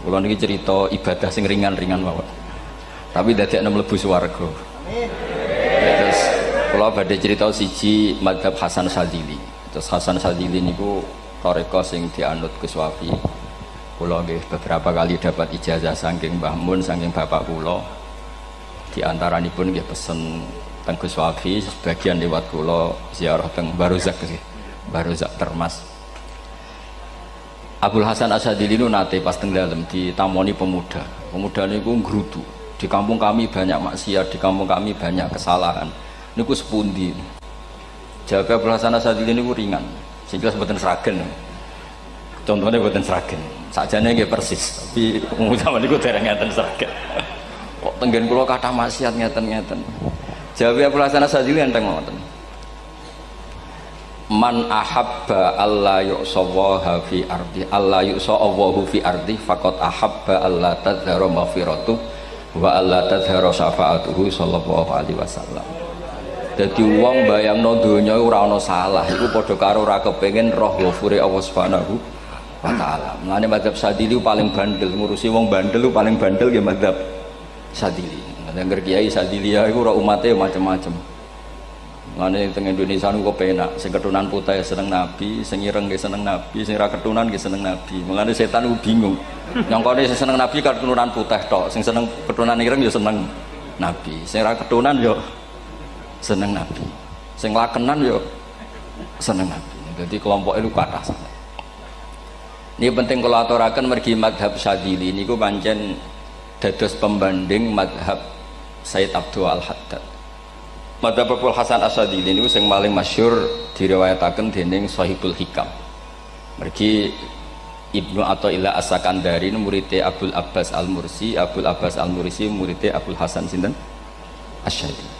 Kula niki cerita ibadah sing ringan-ringan mawon. Tapi dadekno mlebu swarga. Terus kula badhe cerita siji mazhab Hasan Sadzili. Terus Hasan Sadzili niku thariqah sing dianut Gus Wafi. Kula nggih beberapa kali dapat ijazah saking Mbah Mun, saking bapak kula. Di antaranipun nggih pesen teng Gus Wafi, sebagian lewat kula ziarah teng Baruzak nggih. Baruzak Termas. Abdul Hasan Asyadili itu nate pas teng dalem ditamoni pemuda. Pemuda niku ngrutu. Di kampung kami banyak maksiat, di kampung kami banyak kesalahan. Niku sepundi? Jawab Abdul Hasan Asyadili niku ringan. Sing jelas mboten sragen. Contohnya mboten sragen. Sakjane nggih persis, tapi umum niku dereng ngeten sragen. Kok tenggen kula kathah maksiat ngeten-ngeten. Jawab Abdul Hasan Asyadili enteng ngoten. Man ahabba alla yu'sawaha fi ardi alla yu'sawahu fi ardi faqad ahabba alla tadhara maghfiratu wa alla tadhara syafaatuhu sallallahu alaihi wasallam. Dadi wong bayangno donya ora ana salah iku padha karo ora kepengin roh ghafure Allah Subhanahu wa taala. Mulane mazhab Sadzili paling bandel, ngurusi wong bandel paling bandel nggih mazhab Sadzili. Nang Kiai Sadzili iku ora umate macam-macam. Ngene teng Indonesia niku penak, sing ketunan putih seneng Nabi, sing ireng nggih seneng Nabi, sing ra ketunan nggih seneng Nabi. Mulane setan ku bingung. Nyongkone sing seneng Nabi keturunan putih tok, sing seneng keturunan ireng ya seneng Nabi, sing ra ketunan ya seneng Nabi, sing lakenan ya seneng Nabi. Jadi kelompok itu kathah sangat. Ini penting kula aturaken mergi mazhab Sadzili niku pancen dados pembanding mazhab Sayyid Abdul Al-Haddad. Mazhab Abdul Hasan Asyadili niku sing paling masyhur diriwayataken dening Shahibul Hikam. Mergi Ibnu Athaillah As-Sakandari muridé Abdul Abbas Al-Mursi, Abdul Abbas Al-Mursi muridé Abdul Hasan sinten Asyadili.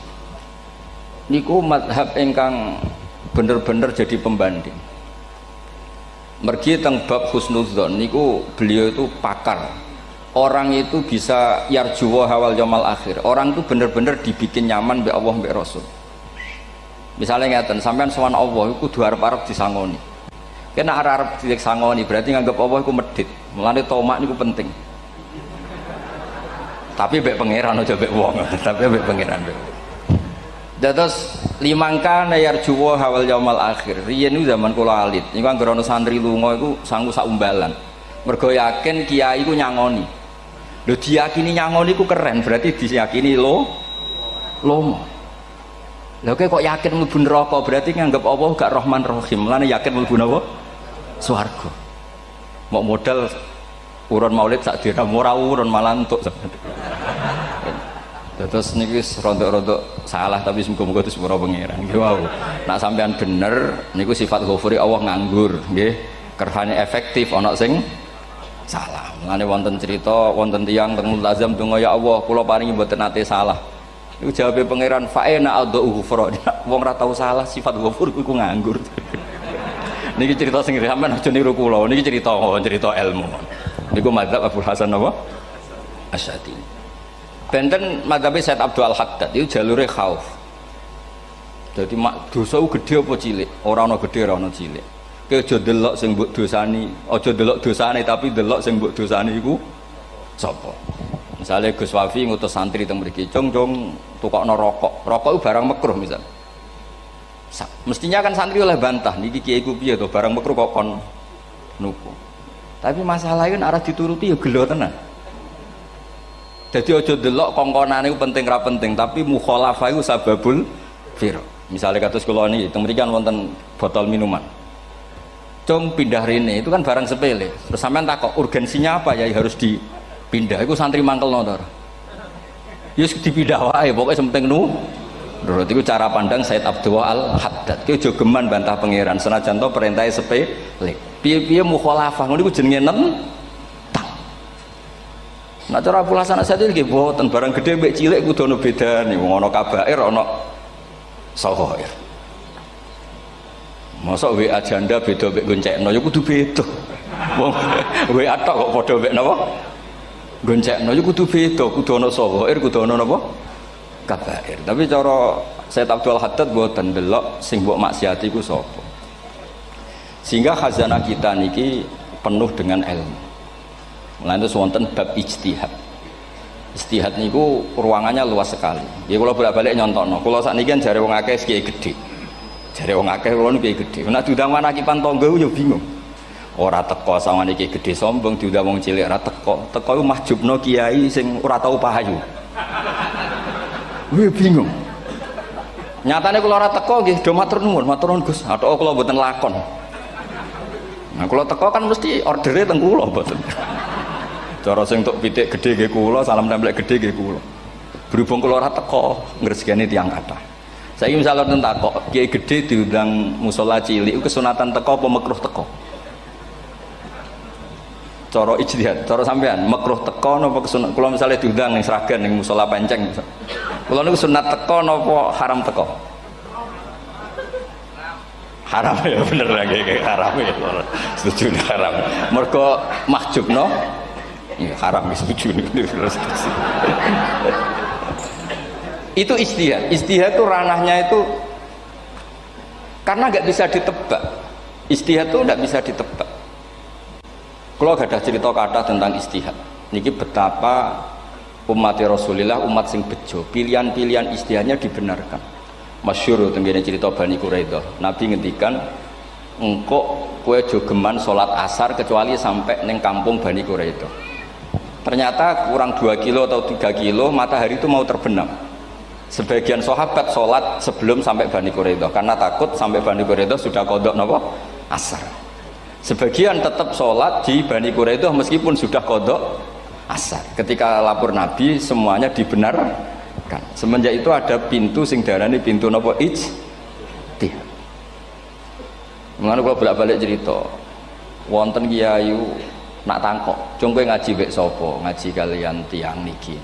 Niku mazhab ingkang bener-bener jadi pembanding. Mergi teng bab husnudzon niku beliau itu pakar. Orang itu bisa yarjuwa hawal yaumil akhir. Orang itu bener-bener dibikin nyaman mbek Allah mbek Rasul. Misalnya ngeten, sampean sowan Allah iku kudu arep-arep disangoni. Kena arep disangoni berarti nganggep Allah iku medhit. Mulane tomak niku penting. Tapi mbek pangeran aja mbek wong, tapi mbek pangeran mbek. Dados limangka yarjuwa hawal yaumil akhir. Riyen niku zaman kula alit, niku anggere ana santri lunga iku sanggu sak umbalan. Mergo yakin kiai iku nyangoni. Lho diyakini nyangoni ku keren, berarti diyakini lomo. Lha kok yakin mlebu neraka, berarti nganggep Allah gak Rahman Rahim. Mulane yakin mlebu napa? Swarga. Mau modal urun maulid sak dina ora urun malah entuk. Terus niki rontok-rontok salah tapi muga-muga itu sepuro pangeran. Nggih wau. Nek sampean bener niku sifat ghafuri Allah nganggur, nggih. Kerhane efektif ana sing salah. Mulane wonten cerita wonten tiyang teng multazam donga ya Allah kula paringi mboten nate salah. Iku jawabe pangeran fa'ina adhu ghufra. Wong ora tau salah sifat ghafur iku nganggur. Niki cerita sing sampean aja niru kula. Niki cerita ilmu. Niku mazhab Abdul Hasan apa? Asyadili. Benten mazhab Said Abdul Al-Haddad itu jalure khauf. Jadi dosa gede apa cilik? Ora ana gede ora ana cilik. Aja delok sing mbok dosani, aja delok dosane tapi delok sing mbok dosani iku sapa. Misale Gus Wafi ngutus santri teng mriki, "Cung, tukokno rokok." Rokok itu barang makruh misal. Mestinya kan santri oleh bantah, niki kiai ku piye to barang makruh kok kon nuku. Tapi masalahnya kan arah dituruti ya gelo tenan. Jadi aja delok kongkonane iku penting ra penting, tapi mukhalafah iku sababul fir. Misale kados kula niki teng mriki kan wonten botol minuman. Cung pindah rene itu kan barang sepele. Terus sampean takok urgensinya apa ya harus dipindah. Iku santri mangkelno to. Ya wis dipindah wae pokoke penting nu. Menurut iku cara pandang Said Abdul Al-Haddad. Ki aja geman bantah pangeran senajan to perintahe sepele. Piye-piye mukhalafah ngono iku jenenge nentang. Nek cara Abdul Hasan Asyadili nggih boten barang gedhe mbek cilik kudu ono bedane. Wong ana kabair ana saghair. Masa WA janda beda mek goncekno ya kudu beda. Wong WA tok kok padha mek napa? Goncekno ya kudu beda, kudu ana saghair, kudu ana napa? Kabair. Tapi cara Said Abdul Haddad mboten delok sing mbok maksiati ku sapa. Sehingga khazanah kita niki penuh dengan ilmu. Mulane itu wonten bab ijtihad. Ijtihad niku ruangannya luas sekali. Ya kula bolak-balik nyontokno. Kula sakniki kan jare wong akeh kiai gedhe. Jare wong akeh kula niku kiai gedhe. Nek diundang manakipan tangga yo bingung. Ora teko sawangane kiai gedhe sombong diundang wong cilik ora teko. Teko iku mahjubno kiai sing ora tau pahayu. Wih bingung. Nyatane kula ora teko nggih do matur nuwun Gus. Athok kula mboten lakon. Nah kula teko kan mesti ordere teng kula mboten. Cara sing entuk pitik gedhe nggih kula, salam templek gedhe nggih kula. Berhubung kula ora teko ngresgani tiyang kathah. Saiki misal wonten takok, kiai gedhe diundang musala cilik kesunatan teko apa makruh teko? Cara ijtihad, cara sampean makruh teko napa kesunat? Kula misale diundang ning Sragen ning musala Penceng. Kula niku sunat teko napa haram teko? Haram ya bener lagi haram ya. Setuju haram. Mergo mahjubno ya haram setuju. Itu ijtihad. Ijtihad itu ranahnya itu karena nggak bisa ditebak. Ijtihad itu nggak bisa ditebak. Kalau gak ada cerita kata tentang ijtihad, niki betapa umat Rasulullah umat sing bejo, pilihan-pilihan ijtihadnya dibenarkan. Masyhur tenggene cerita Bani Quraidah. Nabi ngendikan engkau kue jogeman sholat asar kecuali sampai neng kampung Bani Quraidah. Ternyata kurang 2 kilo atau 3 kilo matahari itu mau terbenam. Sebagian sahabat sholat sebelum sampai Bani Quraidah karena takut sampai Bani Quraidah sudah kodok nopo asar. Sebagian tetap sholat di Bani Quraidah meskipun sudah kodok asar. Ketika lapor Nabi semuanya dibenarkan. Semenjak itu ada pintu sing darani pintu nopo ijtihad. Mulane kula bolak-balik cerita. Wonten kiai nak tangkok, "Cung kowe ngaji mek sapa? Ngaji kalian tiang niki."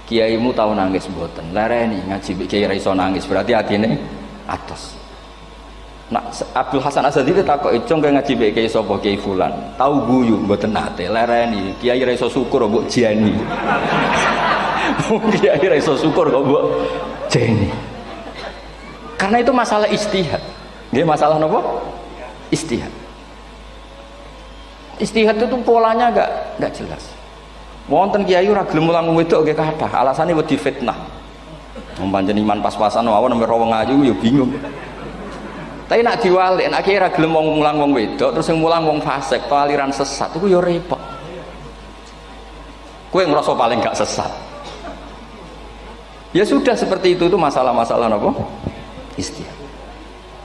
Kiaimu tau nangis mboten? Lereni ngaji mek kiai ra iso nangis, berarti atine atos. Nak Abdul Hasan Azhari takok, "Cung kowe ngaji mek kiai sapa? Kiai fulan." Tau guyu mboten nate, lereni. Kiai ra iso syukur mbok jeni. Kiai ra iso syukur kok mbok jeni. Karena itu masalah ijtihad. Nggih masalah napa? Ijtihad. Ijtihad itu polanya enggak jelas. Wonten kiai ora gelem mulang wedok nggih kathah, alasane wedi fitnah. Wong pancen iman pas-pasan mawon nembe wong ayu ya bingung. Tapi nak diwalik, nak kiai ora gelem wong mulang wong wedok, terus sing mulang wong fasik, aliran sesat iku ya repot. Kowe ngrasa paling gak sesat. Ya sudah seperti itu masalah-masalah napa? Ijtihad.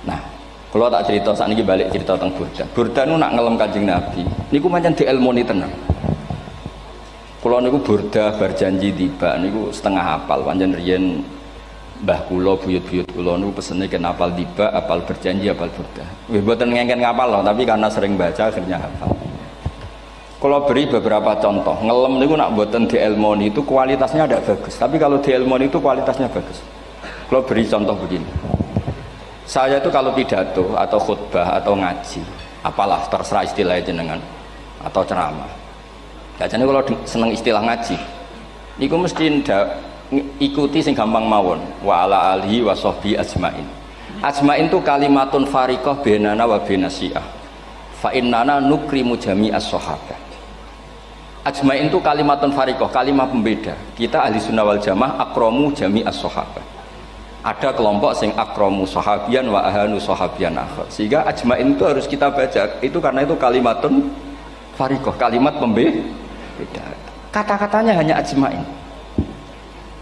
Nah, kalau tak cerita saat ini balik cerita tentang Burda. Burda nu nak ngelem Kanjeng Nabi. Niku pancen dielmoni tenan. Kalau niku Burda berjanji tiba niku setengah hafal. Pancen riyen mbah kula buyut-buyut kula niku pesene ken hafal tiba, hafal berjanji, hafal Burda. Wis mboten ngengken ngapal loh, tapi karena sering baca akhirnya hafal. Kalau beri beberapa contoh, ngelem niku nak mboten dielmoni itu kualitasnya tidak bagus. Tapi kalau dielmoni itu kualitasnya bagus. Kalau beri contoh begini. Saya itu kalau pidato atau khutbah atau ngaji, apalah terserah istilah jenengan atau ceramah. Biasanya kalau seneng istilah ngaji, niku mesti ikuti sing gampang mawon. Wa ala alihi wa sahbi ajmain. Ajmain itu kalimatun fariqah bainana wa bainasyiah. Fa innana nukrimu jami'as sahabah. Ajmain itu kalimatun fariqah, kalimat pembeda. Kita ahli sunnah wal jamaah akramu jami'as sahabah. Ada kelompok sing akramu sahabian wa ahanu sahabian akhir. Sehingga ajmain itu harus kita baca. Itu karena itu kalimatun fariqah, kalimat pembeda. Kata-katanya hanya ajmain.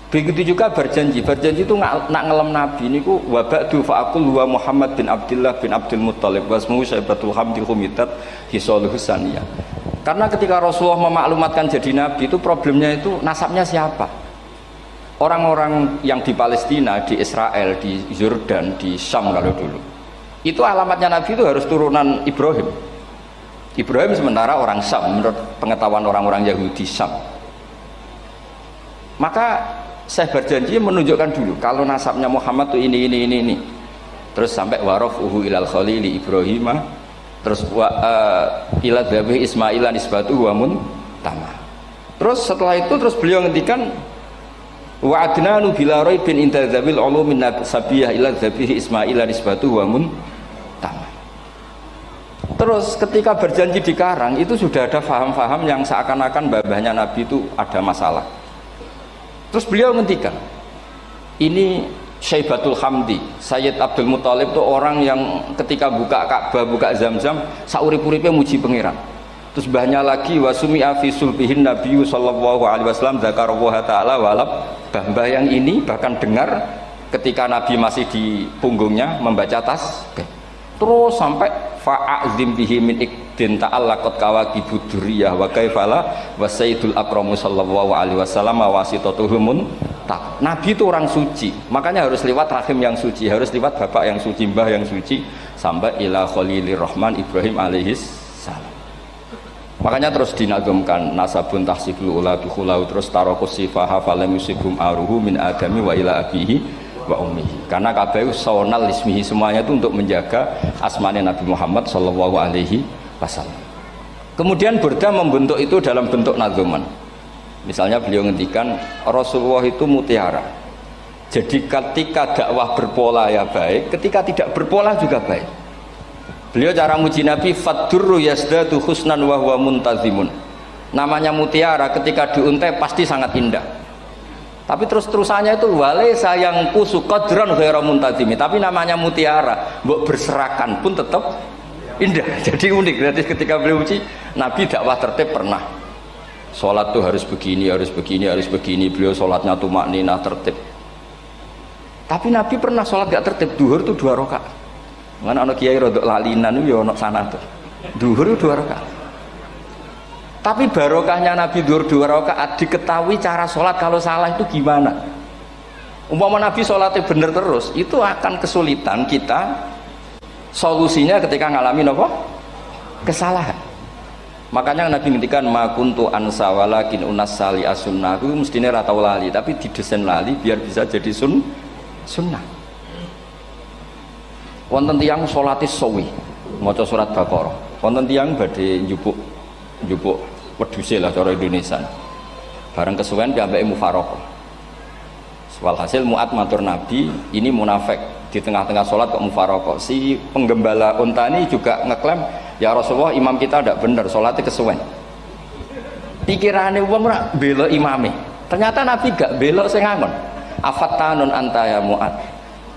Begitu juga berjanji. Berjanji itu nak ngelem Nabi niku wa ba'du fa'aqul wa Muhammad bin Abdullah bin Abdul Muttalib wasmuhu Syaibatul Hamdi Humidat Hisaluhu Saniyah. Karena ketika Rasulullah memaklumatkan jadi Nabi itu problemnya itu nasabnya siapa? Orang-orang yang di Palestina, di Israel, di Yordan, di Syam kalau dulu itu alamatnya Nabi itu harus turunan Ibrahim. Ibrahim sementara orang Syam menurut pengetahuan orang-orang Yahudi Syam. Maka saya berjanji menunjukkan dulu kalau nasabnya Muhammad itu ini terus sampai warafuhu ilal khalili Ibrahim, terus ila dzabih Ismail nisbatuhu wa muntama. Terus setelah itu terus beliau ngendikan wa adnanu bila raibin inda dzabil ulumin sabiyah ila dzabih Ismail nisbatuhu wa muntama. Terus ketika berjanji di karang itu sudah ada faham-faham yang seakan-akan babahnya Nabi itu ada masalah. Terus beliau ngendikan, ini Syaibatul Hamdi, Sayyid Abdul Muthalib itu orang yang ketika buka Ka'bah, buka Zam-Zam, saurip-uripnya muji pangeran. Terus banyak lagi wasumi'a fi sulbihin Nabi sallallahu alaihi wasallam dzakarallaha ta'ala walab. Mbah yang ini bahkan dengar ketika Nabi masih di punggungnya membaca tasbih. Terus sampai fa'azim bihi min ikdin ta'allaqat kawakibud durriyah wa kaifala wa sayyidul akramu sallallahu alaihi wasallam wasitatuhumun tak. Nabi itu orang suci, makanya harus lewat rahim yang suci, harus lewat bapak yang suci, mbah yang suci, sampai ila khalilir rahman Ibrahim alaihis salam. Makanya terus dinagumkan nasabun tahsibul ula bikhulau, terus tarokus sifaha falam yusibhum aruhu min adami wa ila abihi wa ummihi. Karena kabeh sonal ismihi, semuanya itu untuk menjaga asmane Nabi Muhammad sallallahu alaihi wasallam. Kemudian Burda membentuk itu dalam bentuk nazuman. Misalnya beliau ngendikan Rasulullah itu mutiara. Jadi ketika dakwah berpola ya baik, ketika tidak berpola juga baik. Beliau cara muji Nabi faddurru yazdadu husnan wa huwa muntazimun. Namanya mutiara ketika diuntai pasti sangat indah. Tapi terus-terusannya itu wale sayang kusu qadran ghairu muntazimi. Tapi namanya mutiara, mbok berserakan pun tetap indah. Jadi unik. Berarti ketika beliau uji, Nabi dakwah tertib pernah. Sholat tuh harus begini, harus begini, harus begini. Beliau sholatnya tumakninah tertib. Tapi Nabi pernah sholat gak tertib. Duhur tuh 2 rakaat. Mana anak kiai rodok lalinan itu ya anak sana tuh. Duhur itu 2 rakaat. Tapi barokahnya Nabi duhur 2 rakaat diketahui cara sholat kalau salah itu gimana. Umpama Nabi sholatnya bener terus, itu akan kesulitan kita solusinya ketika ngalamin apa? Kesalahan. Makanya Nabi ngendikan ma kuntu ansa walakin unas sali as-sunnah. Itu mestinya ratau lali, tapi didesain lali biar bisa jadi sunnah. Wonten tiyang salate suwi maca surat Baqarah. Wonten tiyang badhe njupuk wedhuse lah cara Indonesia. Bareng kesuwen piyambake mufaraqah. Walhasil Mu'ad matur Nabi, ini munafik di tengah-tengah sholat kok mufaraqah. Si penggembala unta ini juga ngeklaim, ya Rasulullah imam kita tidak benar, sholatnya kesuwen. Pikirannya wong ora bela imame. Ternyata Nabi gak bela sing ngangon. Afattanun anta ya Mu'ad.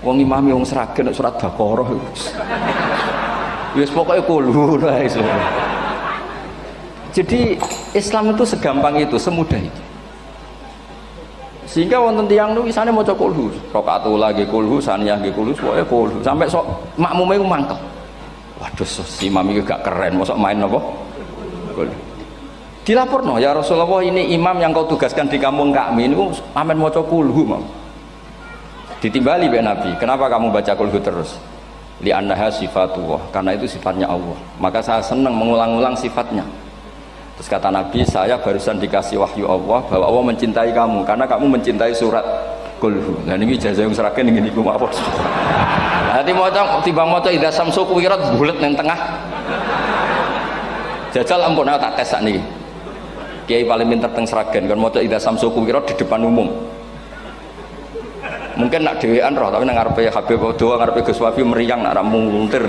Wong imame wong seragen surat Baqarah. Wis pokoke kulo wae. Jadi Islam itu segampang itu, semudah itu. Sehingga wonten tiyang niku isane maca kulhu, rakaat ula nggih kulhu, saniyah nggih kulhu, pokoke kulhu. Sampai sok makmume ku mangkel. Waduh, si imam iki gak keren, mosok main apa? Kulhu. Dilaporno, ya Rasulullah ini imam yang kau tugaskan di kampung kami niku amen maca kulhu, Mam. Ditimbali be Nabi, kenapa kamu baca kulhu terus? Li annaha sifatullah, karena itu sifatnya Allah. Maka saya senang mengulang-ulang sifatnya. Terus kata Nabi, saya barusan dikasih wahyu Allah bahwa Allah mencintai kamu karena kamu mencintai surat kulhu. Nah ini ijazah yang seragam ini gue maaf. Nanti mau tiba moco idza samsu kuwirat bulet nang tengah. Jajal ampun aku tak tes sak niki. Kiai paling pinter teng seragam kan moco idza samsu kuwirat di depan umum. Mungkin nak dhewean roh tapi nang ngarepe Habib doa ngarepe Gus Wafi meriang nak muntir.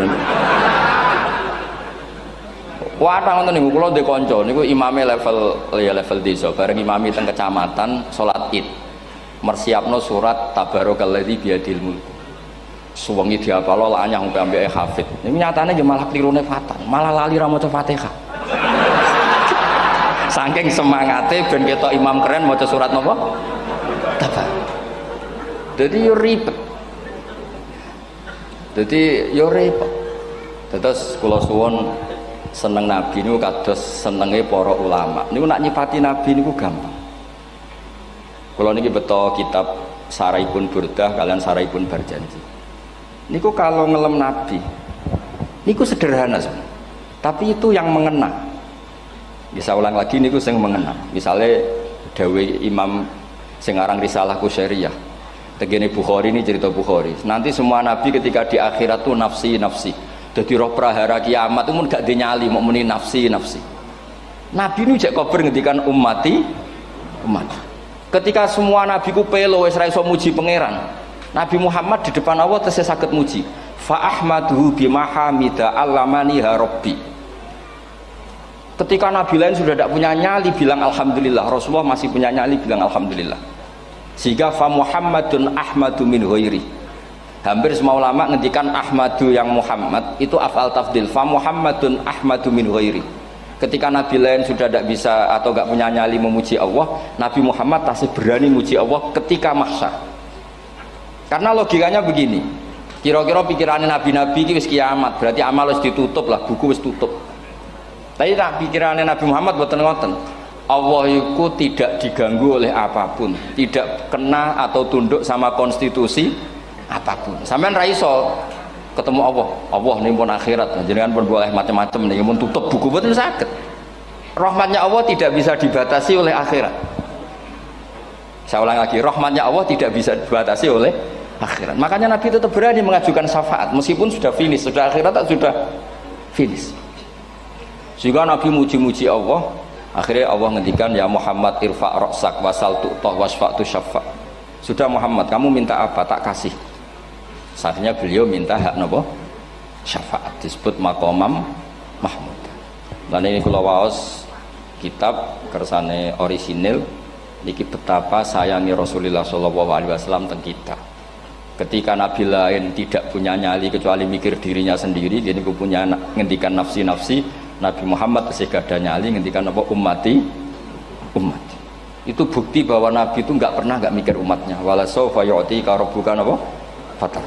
Wah, ngoten niku kula ndek kanca niku imame level desa, bareng imami teng kecamatan salat Id. Mersiapno surat Tabarakallazi biyadil mulk. Suwengi diapalo lanyah sampai ambeke hafid. Niku nyatane ya malah klirune fatal, malah lali ra maca Fatihah. Saking semangate ben ketok imam keren maca surat napa? Tabar. Dadi yo ribet. Terus kula suwun seneng Nabi niku kados senenge para ulama. Niku nak nyifati Nabi niku gampang. Kula niki beto kitab Saraipun Burdah kalian Saraipun Barjanji. Niku kalau ngelem Nabi niku sederhana sebenarnya. Tapi itu yang mengena. Bisa ulang lagi niku sing mengena. Misalnya dawe Imam sing aran Risalah Qusyariyah. Tegene Bukhari ini cerita Bukhari. Nanti semua nabi ketika di akhirat tuh nafsi. Jadi roh prahara kiamat itu gak dinyali mau muni nafsi. Nabi ini jak kabar ngendikan umat. Ketika semua nabi ku pelo wis ra iso muji pangeran. Nabi Muhammad di depan Allah tesih saged muji. Fa ahmaduhu bimahamida allamani ha rabbi. Ketika nabi lain sudah tidak punya nyali bilang alhamdulillah, Rasulullah masih punya nyali bilang alhamdulillah. Sehingga fa Muhammadun ahmadu min ghairi. Hampir semua ulama ngendikan ahmadu yang Muhammad itu afal tafdil. Fa Muhammadun ahmadu min ghairi. Ketika nabi lain sudah tidak bisa atau tidak punya nyali memuji Allah, Nabi Muhammad masih berani memuji Allah ketika mahsyar. Karena logikanya begini, kira-kira pikirannya nabi-nabi ini wis kiamat, berarti amal wis ditutup lah, buku wis tutup. Tapi tak pikirannya Nabi Muhammad boten ngoten. Allah itu tidak diganggu oleh apapun, tidak kena atau tunduk sama konstitusi apapun. Sampean ra iso ketemu Allah. Allah nih pun akhirat, jenengan pun boleh macam-macam nih, pun tutup buku boten saged. Rahmatnya Allah tidak bisa dibatasi oleh akhirat. Saya ulang lagi, rahmatnya Allah tidak bisa dibatasi oleh akhirat. Makanya Nabi tetap berani mengajukan syafaat meskipun sudah finish, sudah akhirat sudah finish. Sehingga Nabi muji-muji Allah, akhirnya Allah ngendikan ya Muhammad irfa' ra'sak wasal tu'tah wasfa'tu syafa'. Sudah Muhammad, kamu minta apa tak kasih. Akhirnya beliau minta hak napa? Syafaat, disebut maqamam mahmud. Lan ini kula waos kitab kersane orisinil niki betapa sayangi Rasulullah sallallahu alaihi wasallam teng kita. Ketika nabi lain tidak punya nyali kecuali mikir dirinya sendiri, jadi punya ngendikan nafsi-nafsi, Nabi Muhammad masih gak ada nyali ngendikan apa ummati. Itu bukti bahwa Nabi itu nggak pernah nggak mikir umatnya. Wala sawfa yu'tika rabbuka apa? Fatar.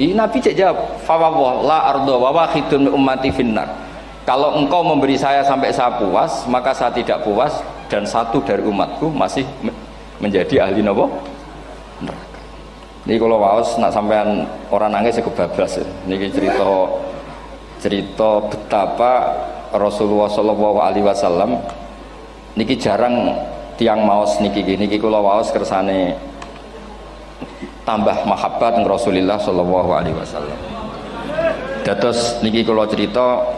Ini Nabi cek jawab, fa la ardo wa wahidun ummati finnar. Kalau engkau memberi saya sampai saya puas, maka saya tidak puas dan satu dari umatku masih menjadi ahli napa? Neraka. Ini kalau waos nak sampean orang nangis kebablas. Niki cerita betapa Rasulullah Shallallahu Alaihi Wasallam niki jarang tiang maos niki kula waos kersane tambah mahabbat dengan Rasulullah Shallallahu Alaihi Wasallam. Dados niki kula cerita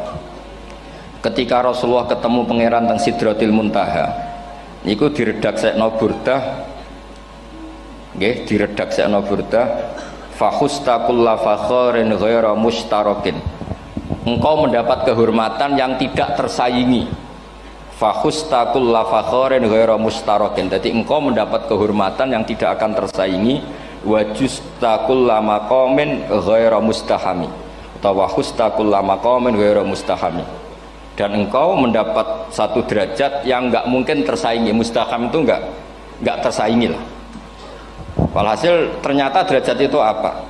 ketika Rasulullah ketemu pangeran teng Sidratil Muntaha niku diredaksekno burdah nggih diredaksekno burdah fakhusta kulla fakharin ghaira mustarakin. Engkau mendapat kehormatan yang tidak tersaingi. Fakhusta kulla fakharin ghaira mustarakin. Jadi engkau mendapat kehormatan yang tidak akan tersaingi. Wajusta kulla maqamin ghaira mustahami. Atau wakhusta kulla maqamin ghaira mustahami. Dan engkau mendapat satu derajat yang enggak mungkin tersaingi. Mustaham itu enggak tersaingi lah. Walhasil ternyata derajat itu apa?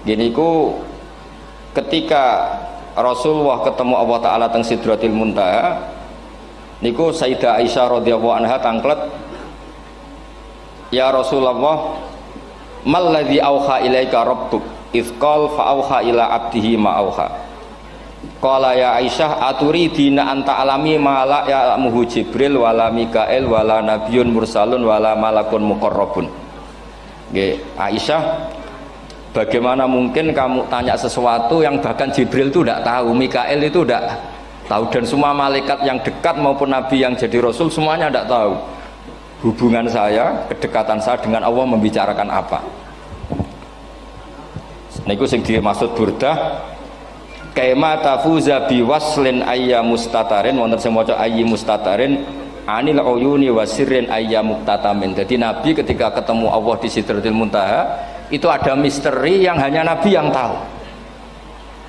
Gini ku ketika Rasulullah ketemu Allah Ta'ala teng Sidratil Muntaha niku Sayyidah Aisyah radhiyallahu anha tangklet, ya Rasulullah mal ladzi auha ilaika rabbuk idz qala fa auha ila abdihi ma auha. Qala ya Aisyah aturidina anta alami ma la ya'lamuhu Jibril wala Mikail wala nabiyyun mursalun wala malakun muqarrabun. Nggih Aisyah, bagaimana mungkin kamu tanya sesuatu yang bahkan Jibril itu tidak tahu, Mikael itu tidak tahu, dan semua malaikat yang dekat maupun Nabi yang jadi Rasul semuanya tidak tahu hubungan saya, kedekatan saya dengan Allah membicarakan apa. Niku sing dimaksud burdah kaima tafuza biwaslin ayya mustatarin wonten sing maca ayyi mustatarin anil uyuni wasirrin ayya muktatamin. Jadi Nabi ketika ketemu Allah di Sidratil Muntaha itu ada misteri yang hanya Nabi yang tahu.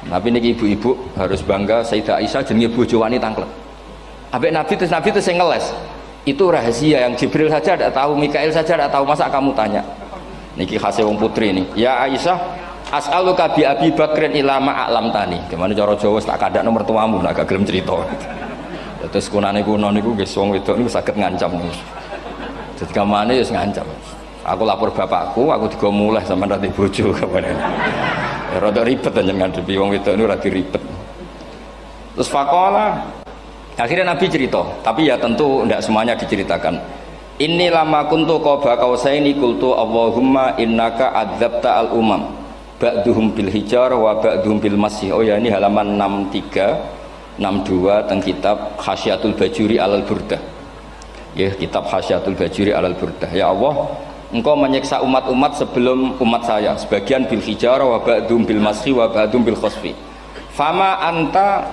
Nabi niki ibu-ibu harus bangga Sayyidah Aisyah jenenge bojo wanita tangklet. Ambek Nabi itu sing ngeles. Itu rahasia yang Jibril saja tidak tahu, Mikail saja tidak tahu, masa kamu tanya? Niki khase wong putri nih. Ya Aisyah, as'aluka bi Abi Bakrin ila ma a'lam tani. Gimana cara Jawa tak kadak nomor tuamu nak gak gelem cerita. Terus kunane kuno niku nggih wong wedok niku saged ngancam. Jadi kamane wis ngancam. Aku lapor bapakku, aku digo mulai sama nanti bojo kapan. Rada ribet njenengan ngadepi wong wedok niku lagi ribet. Terus faqala akhirnya Nabi cerita, tapi ya tentu tidak semuanya diceritakan. Inni lama kuntu qaba qausaini qultu Allahumma innaka adzabta al umam ba'duhum bil hijar wa ba'duhum bil masih. Oh ya, ini halaman 63 62 tentang kitab Hasyiatul Bajuri alal Burdah. Ya, kitab Hasyiatul Bajuri alal Burdah. Ya Allah, Engkau menyiksa umat-umat sebelum umat saya, sebagian bil hijar wa ba'dhum bil masih wa ba'dhum bil khosfi. Fama anta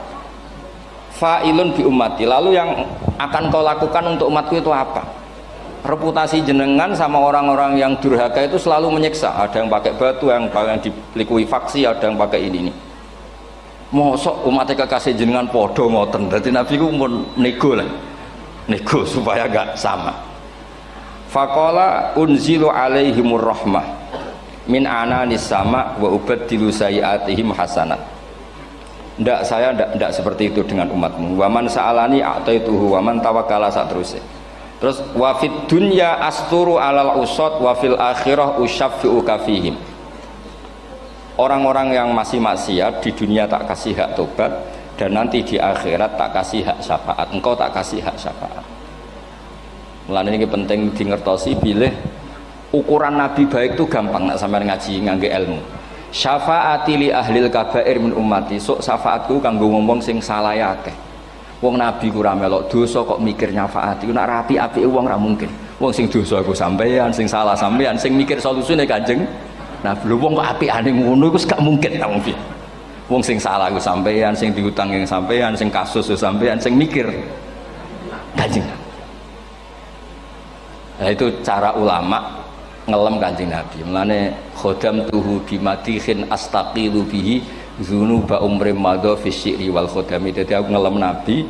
fa'ilun bi ummati, lalu yang akan kau lakukan untuk umatku itu apa? Reputasi jenengan sama orang-orang yang durhaka itu selalu menyiksa, ada yang pakai batu, yang dilikuifaksi, ada yang pakai ini. Mosok umatnya kekasih jenengan podo ngoten, jadi Nabi ku mun nego lah, nego supaya gak sama. Faqala unzilu alaihimur rahmah min ananis sama wa ubaddilu sayiatihim hasanat. Ndak, saya ndak seperti itu dengan umatmu. Waman sa'alani a'taituhu waman tawakkala saterusé. Terus wa fid dunya asturu alal usad wa fil akhirah usyaffi'u kafihim. Orang-orang yang masih maksiat di dunia tak kasih hak tobat, dan nanti di akhirat tak kasih hak syafaat. Engkau tak kasih hak syafaat. Mulane ini penting dingertosi, bilih ukuran Nabi baik itu gampang nak sampean ngaji ngangge ilmu. Syafaati li ahlil kabair min ummati, sok syafaatku kanggo ngomong sing salah akeh. Wong Nabi ku ra melok dosa kok mikir nyafaati, nak rapi apike wong ra mungkin. Wong sing dosa aku sampean, sing salah sampean, sing mikir solusine Kanjeng Nabi. Lho wong kok apikane ngono iku gak mungkin ta wong piye. Wong sing salah aku sampean, sing diutang yang sampean, sing kasus sampean, sing mikir Kanjeng. Nah itu cara ulama ngelem Kanjeng Nabi. Mulane khodam tuhu bimadihin astaqilu bihi dzunuba umri madha fi syi'ri wal khodami. Dadi aku ngelem Nabi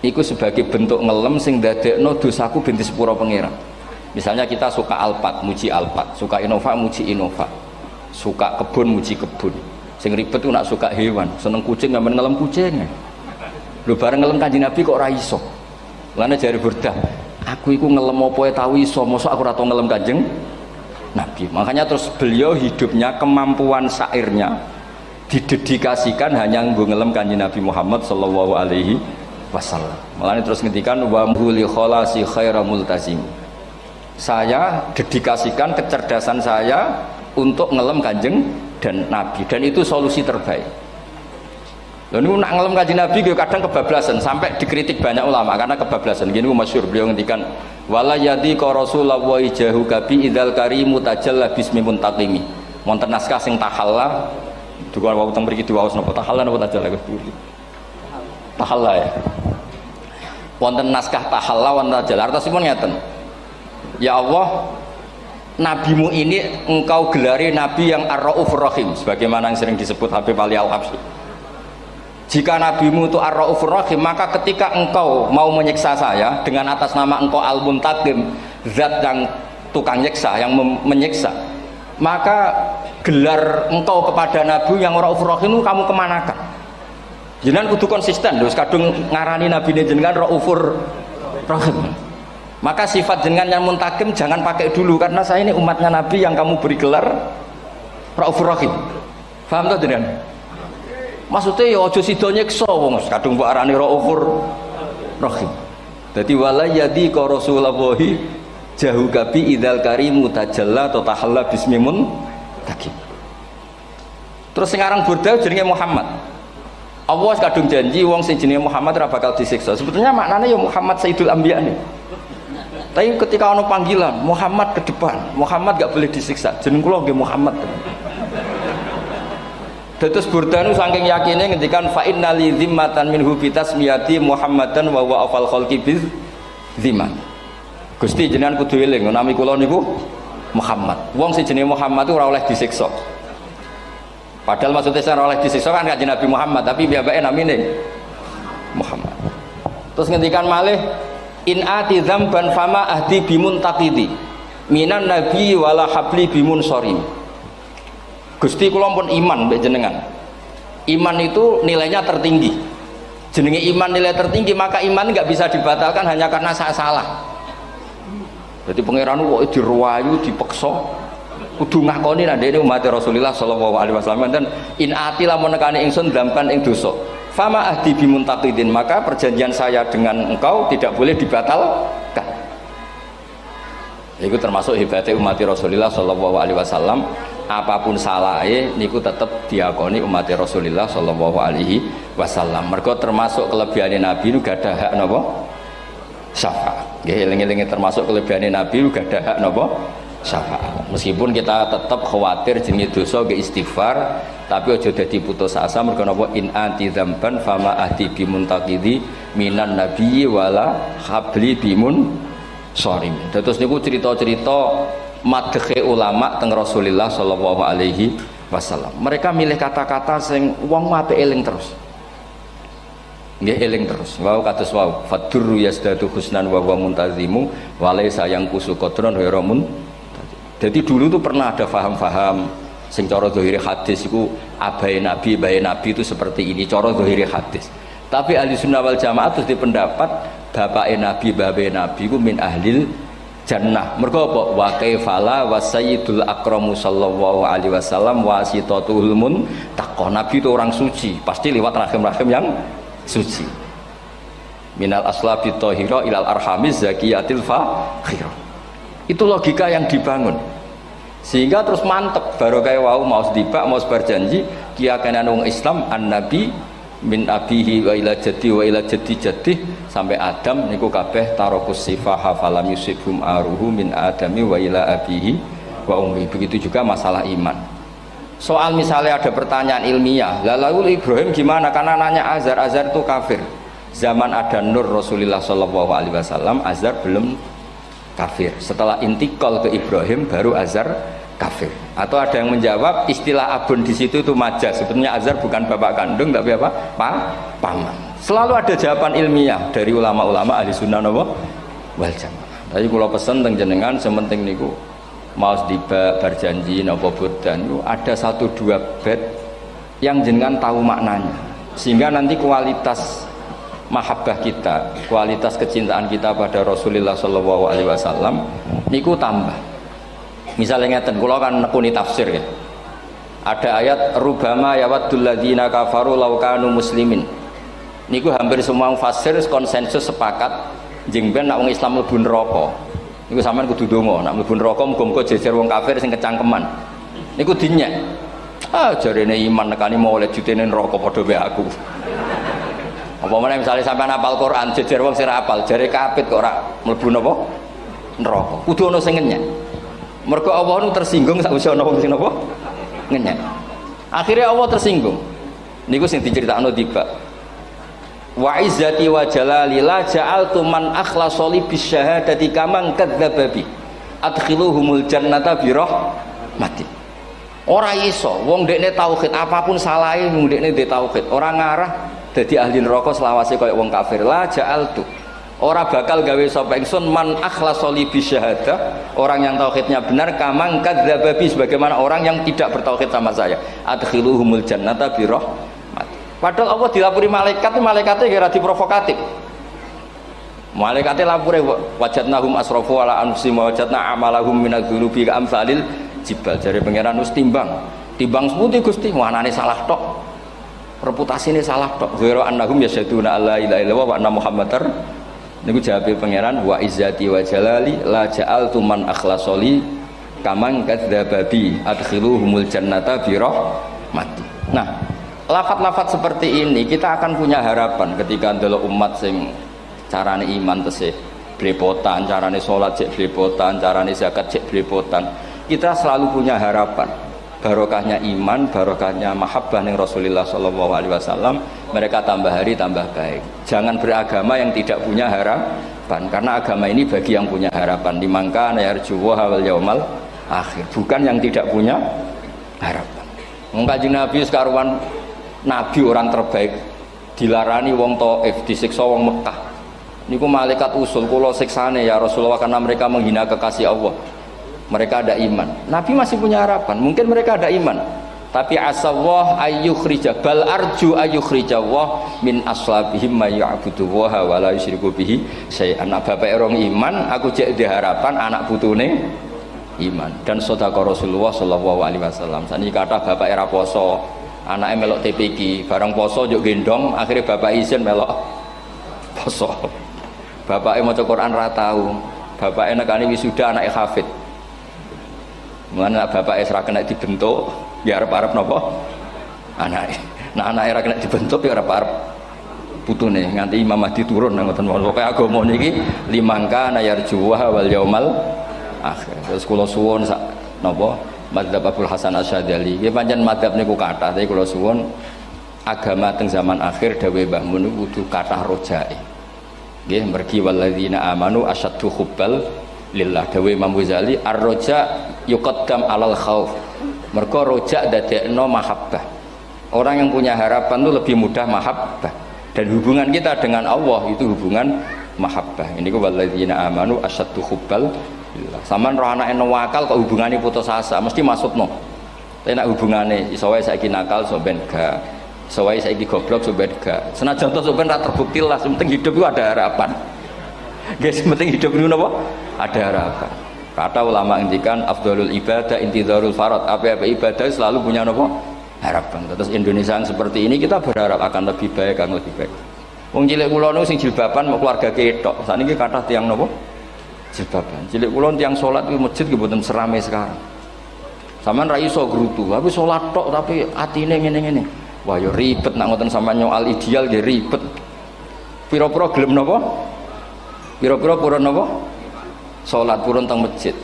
iku sebagai bentuk ngelem sing ndadekno dosaku ben disepuro pangeran. Misalnya kita suka Alphard, muji Alphard, suka Innova, muji Innova, suka kebun, muji kebun. Sing ribet ku nak suka hewan, seneng kucing nggak ngelem kucing. Lho bareng ngelem Kanjeng Nabi kok ora iso. Lane jare Burdah, aku iku ngelem apa tau iso, mosok aku ora tau ngelem Kanjeng Nabi. Makanya terus beliau hidupnya, kemampuan syairnya didedikasikan hanya nggo ngelem Kanjeng Nabi Muhammad sallallahu alaihi wasallam. Makanya terus ngendikan wa muli kholasi khaira multazim. Saya dedikasikan kecerdasan saya untuk ngelem Kanjeng dan Nabi, dan itu solusi terbaik. Lalu nak ngelem Kanjeng Nabi kadang kebablasan, sampai dikritik banyak ulama karena kebablasan. Gini masyhur beliau ngendikan wala yadi ka rasulullah jahu kabi idzal karimu tajalla bismi muntaqimi. Wonten naskah sing tahalla, duka wau teng mriki diwaos napa tahalla napa tajalla Gus Budi. Tahalla ya. Wonten naskah tahalla wonten tajalla. Artosipun ngeten. Ya Allah, nabimu ini engkau gelari nabi yang ar-raufur rahim, sebagaimana yang sering disebut Habib Ali Al-Habsyi. Jika nabimu itu ar-raufur rahim, maka ketika engkau mau menyiksa saya dengan atas nama engkau al-muntaqim, zat yang tukang nyiksa, yang menyiksa, maka gelar engkau kepada nabi yang ar-raufur rahim itu kamu kemanakan? Jenengan kudu konsisten, terus kadung ngarani nabi jenengan raufur rahim. Maka sifat jenengan yang muntaqim jangan pakai dulu, karena saya ini umatnya Nabi yang kamu beri gelar Raufur Rahim. Paham tak jenengan? Maksudnya ya aja sida nyiksa wong kadung mbok arani Raufur Rahim. Dadi wala yadi ka rasulullahi jahu kabi idzal karimu tajalla tatahalla bismimun takim. Terus sekarang Burda jenenge Muhammad. Allah kadung janji wong sing jenenge Muhammad ora bakal disiksa. Sebetulnya maknanya ya Muhammad Sayyidul Anbiya nih. Tapi ketika ono panggilan Muhammad ke depan, Muhammad gak boleh disiksa. Jeneng kula nggih Muhammad. Dados Burdanu saking yakine ngendikan fa innali zimmatan minhu bi tasmiyati Muhammadan wa huwa afal khalqi biz zimman. Gusti jenengan kudu eling nami kula niku Muhammad. Wong sing jenenge Muhammad itu ora oleh disiksa. Padahal maksudnya ora oleh disiksa kan kanjeng Nabi Muhammad, tapi piyambake namine Muhammad. Terus ngendikan malih in ati dzamban fama ahdi bimun taqidi minan nabi wala habli bimun sorim. Gusti kula pun iman mbek jenengan. Iman itu nilainya tertinggi. Jenenge iman nilai tertinggi, maka iman nggak bisa dibatalkan hanya karena saya salah. Jadi pangeran kok diruwayu dipeksa kudu ngakoni nek dene umat Rasulullah sallallahu alaihi wasallam, dan in ati lamun nekane ingsun dzamban ing dosa fama ahdi bimuntaqidin, maka perjanjian saya dengan engkau tidak boleh dibatalkan. Itu termasuk hebatnya umat Rasulullah sallallahu alaihi wasallam, apapun salahnya niku tetap diakoni umat Rasulullah sallallahu alaihi wasallam. Mergo termasuk kelebihan Nabi itu gak ada hak napa syafaat. Nggih eling-eling termasuk kelebihan Nabi itu gak ada hak napa syafaat. Meskipun kita tetap khawatir jenenge dosa ke istighfar, Tapi aja dadi putus asa mergo napa in anti dzamban fama ahdi bimuntaqidhi minan nabiyyi wala habli bimun sharim. Terus niku cerita-cerita madhe ulama teng Rasulullah sallallahu alaihi wasallam. Mereka milih kata-kata sing wong apik eling terus. Nggih eling terus. Wau kados wau fadurru yasdadu husnan wa huwa muntazimu wa laisa yang kusu qadron ghairu mun. Jadi dulu tuh pernah ada faham-faham sing cara zahiri hadis iku abai nabi itu seperti ini cara zahiri hadis. Tapi ahli sunnah wal jamaah terus di pendapat bapake nabi babe nabi iku min ahlil jannah. Mergo apa? Wa kaifala wa sayyidul akramu sallallahu alaihi wasallam wasitatul muntaqah. Nabi itu orang suci, pasti lewat rahim-rahim yang suci. Minal aslabi thahira ilal arhamiz zakiyatil fakhira. Itu logika yang dibangun. Sehingga terus mantep baru kayak wau mau sedibak mau berjanji kiyakan wong Islam an-nabi min abihi wa ila jaddi wa ila jaddi jaddi sampai Adam niku kabeh tarokus sifaha falam yusibhum aruhu min adami wa ila abihi wa ummi. Begitu juga masalah iman. Soal misalnya ada pertanyaan ilmiah, lalu Ibrahim gimana? Karena nanya Azar itu kafir. Zaman ada Nur Rasulullah Shallallahu Alaihi Wasallam, Azar belum kafir. Setelah intikal ke Ibrahim, baru Azar kafir. Atau ada yang menjawab istilah abun di situ itu majaz. Sebetulnya Azar bukan bapak kandung, tapi apa? Paman. Selalu ada jawaban ilmiah dari ulama-ulama ahli sunnah wal jamaah. Tapi kalau pesen teng jenengan, sementing niku mau tiba berjanji nopo burdan ada 1-2 bait yang jenengan tahu maknanya sehingga nanti kualitas mahabbah kita, kualitas kecintaan kita pada Rasulullah Shallallahu Alaihi Wasallam niku tambah. Misalnya ngeten, kula kan nekuni tafsir ya, ada ayat rubama yawaddul ladzina kafaru law kanu muslimin niku hampir semua mufassir konsensus sepakat jengben nak wong Islam mlebu neraka. Niku sampean kudu donga, nek mlebu neraka muga-muga jejer wong kafir sing kecangkeman. Niku dinyek. Ah jarene iman nekani mau oleh jutene neraka padha wae aku. Apa meneh misale sampean hafal Quran jejer wong sing ora hafal, jare kapit kok ora mlebu napa? Neraka. Kudu ana sing ngenyek. Mergo Allah nu tersinggung sakwise ana wong sing napa? Ngenyek. Akhirnya Allah tersinggung. Niku sing diceritakno tiba. Wa izzati wa jalali la ja'altu man akhlasa li bisyahadati kaman kadzdzababi adkhiluhumul jannata bi rahmati. Ora iso wong dekne tauhid apapun salahe wong dekne ndek tauhid ora ngarah dadi ahli neraka selawase kaya wong kafir. La ja'altu ora bakal gawe sapa ingsun man akhlasa li bisyahadah orang yang tauhidnya benar kaman kadzdzababi sebagaimana orang yang tidak bertauhid sama saya adkhiluhumul jannata bi rahmati. Padahal Allah dilapuri malaikat, malaikatnya kira diprovokatif. Malaikatnya lapure wajadnahum asrafu ala anfusihim wa wajadna amalahum minadz-dzunubi ka amsalil jibal. Jare pangeran wis timbang seputi Gusti, wanane salah tok. Reputasine salah tok. Ghairu annahum yasyaduna alla ilaha illallah wa anna muhammadar. Niku jawabe pangeran wa izzati wa jalali la ja'altu man akhlasoli kaman kadzdzababi adkhiluhumul jannata bi rahmati. Nah, lafat-lafat seperti ini kita akan punya harapan ketika ndelok umat sing carane iman tesih blepotan, carane salat cek blepotan, carane zakat cek blepotan. Kita selalu punya harapan barokahnya iman, barokahnya mahabbah ning Rasulullah sallallahu alaihi wasallam, mereka tambah hari tambah baik. Jangan beragama yang tidak punya harapan, karena agama ini bagi yang punya harapan. Dimangka yarjuwa wal yaumal akhir, bukan yang tidak punya harapan. Wong Kanjeng Nabi sekaruan Nabi orang terbaik dilarani wong Taif, disiksa wong Mekah. Niku malaikat usul kula siksane ya Rasulullah karena mereka menghina kekasih Allah. Mereka ada iman. Nabi masih punya harapan. Mungkin mereka ada iman. Tapi asawah ayyukhrija bal arju ayyukhrijawah min aslabihim may ya'budu wa la yusyriku bihi syai'an. Bapak orang iman, aku cek di harapan anak putune iman. Dan sedekah Rasulullah sallallahu alaihi wasallam. Saniki kata bapak era poso, anaknya melok TPQ, bareng poso juk gendong, akhirnya bapak izin melok poso. Bapaknya maca Quran ra tau, bapaknya nekani wisuda anaknya hafid. Mana bapaknya ora kena dibentuk, ya arep-arep napa? Anaknya. Nah anaknya ora kena dibentuk ya arep-arep putune nganti Imam Mahdi turun ngoten mawon. Pokoke agama niki limangka nayarjuwa wal yaumal akhir. Terus kula suwun sak napa Madzhab Abdul Hasan Asyadzali. Nggih pancen madzhab niku kathah, tapi kula suwun agama teng zaman akhir dawuh Mbah Mun kudu kathah rojae. Nggih mergi walladzina amanu asyaddu hubbal lillah. Dawuh Imam Ghazali ar-roja yuqaddam alal khauf. Mergo roja dadekno mahabbah. Orang yang punya harapan itu lebih mudah mahabbah. Dan hubungan kita dengan Allah itu hubungan mahabbah. Ini ku walladzina amanu asyaddu hubbal lillah. Saman roh anake nawakal kok hubungane putus asa mesti maksudno. Tapi nek hubungane iso wae saiki nakal so ben gak. Iso wae saiki goblok so ben gak. Senajan to so ben ra terbukti lah, penting hidup itu ada harapan. Guys, penting hidup itu napa? Ada harapan. Kata ulama ngendikan afdhalul ibadah intizarul farad. Apa-apa ibadah selalu punya napa? Harapan. Terus Indonesia yang seperti ini kita berharap akan lebih baik, akan lebih baik. Wong cilik kula niku sing jilbaban mau keluarga ketok. Saniki kathah tiyang napa? Jilbaban. Cilik kula tiyang salat kuwi masjid nggih mboten serame sekarang. Sampeyan ra iso grutu, tapi salat tok tapi atine ngene-ngene. Wah ya ribet nak ngoten sampeyan nyoal ideal nggih ribet. Pira-pira gelem napa? Pira-pira purun napa? Salat purun teng masjid.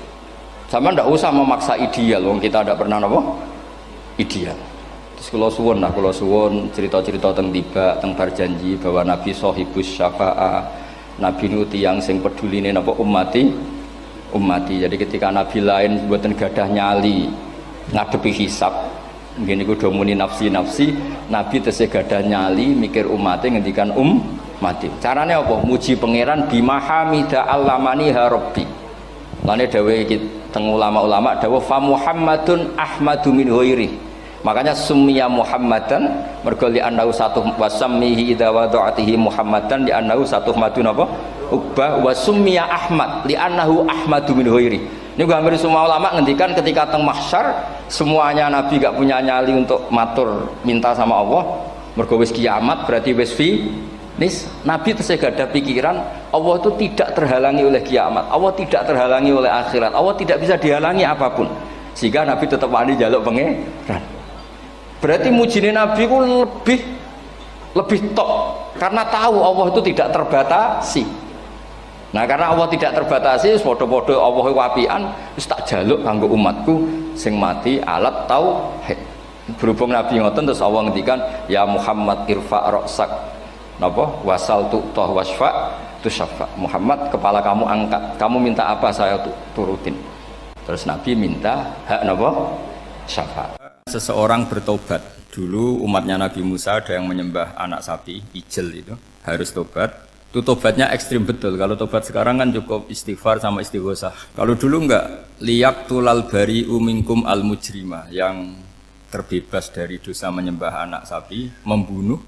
Sampeyan ndak usah memaksa ideal, wong kita ndak pernah napa? Ideal. Terus kula suwun cerita-cerita teng tiba teng berjanji bahwa Nabi sahibus syafa'ah. Nabi nu tiyang sing peduline napa ummati. Jadi ketika Nabi lain mboten gadah nyali ngadepi hisab, ngene iku do muni nafsi, Nabi tesih gadah nyali mikir umate ngendikan mati. Carane apa? Muji pangeran bimahamida allamani ha rabbi. Lane dawuh iki teng ulama-ulama dawuh fa Muhammadun ahmadu min ghairi. Makanya summiya Muhammadan mergo li annahu satu wasammihi idza wada'atihi Muhammadan li annahu satu madun apa ubah wa summiya Ahmad li annahu ahmadu min ghairi. Ini hampir semua ulama ngendikan ketika teng mahsyar semuanya Nabi gak punya nyali untuk matur minta sama Allah mergo wis kiamat berarti wis finis. Nabi tesih gada pikiran Allah itu tidak terhalangi oleh kiamat, Allah tidak terhalangi oleh akhirat, Allah tidak bisa dihalangi apapun, sehingga Nabi tetap wani jaluk pangeran. Berarti mujine Nabi ku lebih tok karena tahu Allah itu tidak terbatasi. Nah karena Allah tidak terbatasi, podo-podo Allah wapian, wis tak jaluk kanggo umatku sing mati alat tauhid. Berhubung Nabi ngoten terus Allah ngendikan ya Muhammad irfa ra'sak napa wasal tu'tah wasfa tusaffa. Muhammad kepala kamu angkat, kamu minta apa saya turutin. Terus Nabi minta hak napa syafaat. Seseorang bertobat. Dulu umatnya Nabi Musa ada yang menyembah anak sapi, ijel itu, harus tobat. Itu tobatnya ekstrim betul. Kalau tobat sekarang kan cukup istighfar sama istighosah. Kalau dulu enggak, liyak tulal bari umingkum al mujrima, yang terbebas dari dosa menyembah anak sapi, membunuh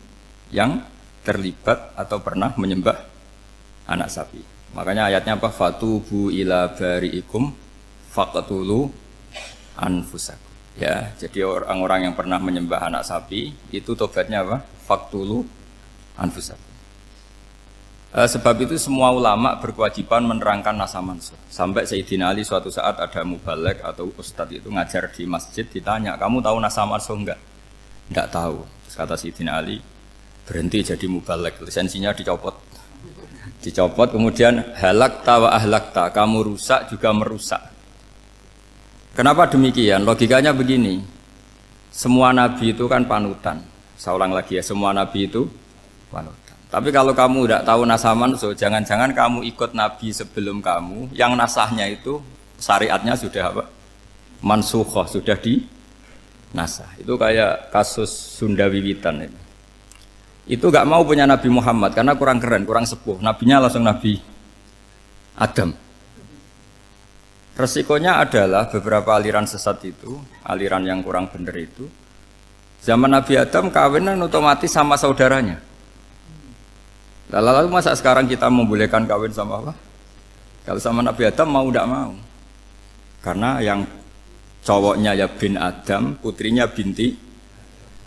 yang terlibat atau pernah menyembah anak sapi. Makanya ayatnya apa? Fatubu ila bari'ikum faqtulu anfusakum. Ya, jadi orang-orang yang pernah menyembah anak sapi itu tobatnya apa? Faqtulu anfusakum. Sebab itu semua ulama berkewajiban menerangkan nasa mansuh. Sampai Sayyidina Ali suatu saat ada mubalek atau ustadz itu ngajar di masjid, ditanya, kamu tahu nasa mansuh enggak? Enggak tahu. Terus kata Sayyidina Ali, berhenti jadi mubalek, lisensinya dicopot. Dicopot, kemudian halakta wa ahlakta, kamu rusak juga merusak. Kenapa demikian? Logikanya begini, semua nabi itu kan panutan. Saya ulang lagi ya, semua nabi itu panutan. Tapi kalau kamu tidak tahu nasaman, so jangan-jangan kamu ikut nabi sebelum kamu, yang nasahnya itu syariatnya sudah apa? Mansukhoh, sudah di nasah. Itu kayak kasus Sunda Wiwitan itu. Itu gak mau punya Nabi Muhammad karena kurang keren, kurang sepuh. Nabinya langsung Nabi Adam. Resikonya adalah beberapa aliran sesat itu, aliran yang kurang benar itu, zaman Nabi Adam kawinan otomatis sama saudaranya. Lalu masa sekarang kita membolehkan kawin sama apa? Kalau sama Nabi Adam mau tidak mau. Karena yang cowoknya ya bin Adam, putrinya binti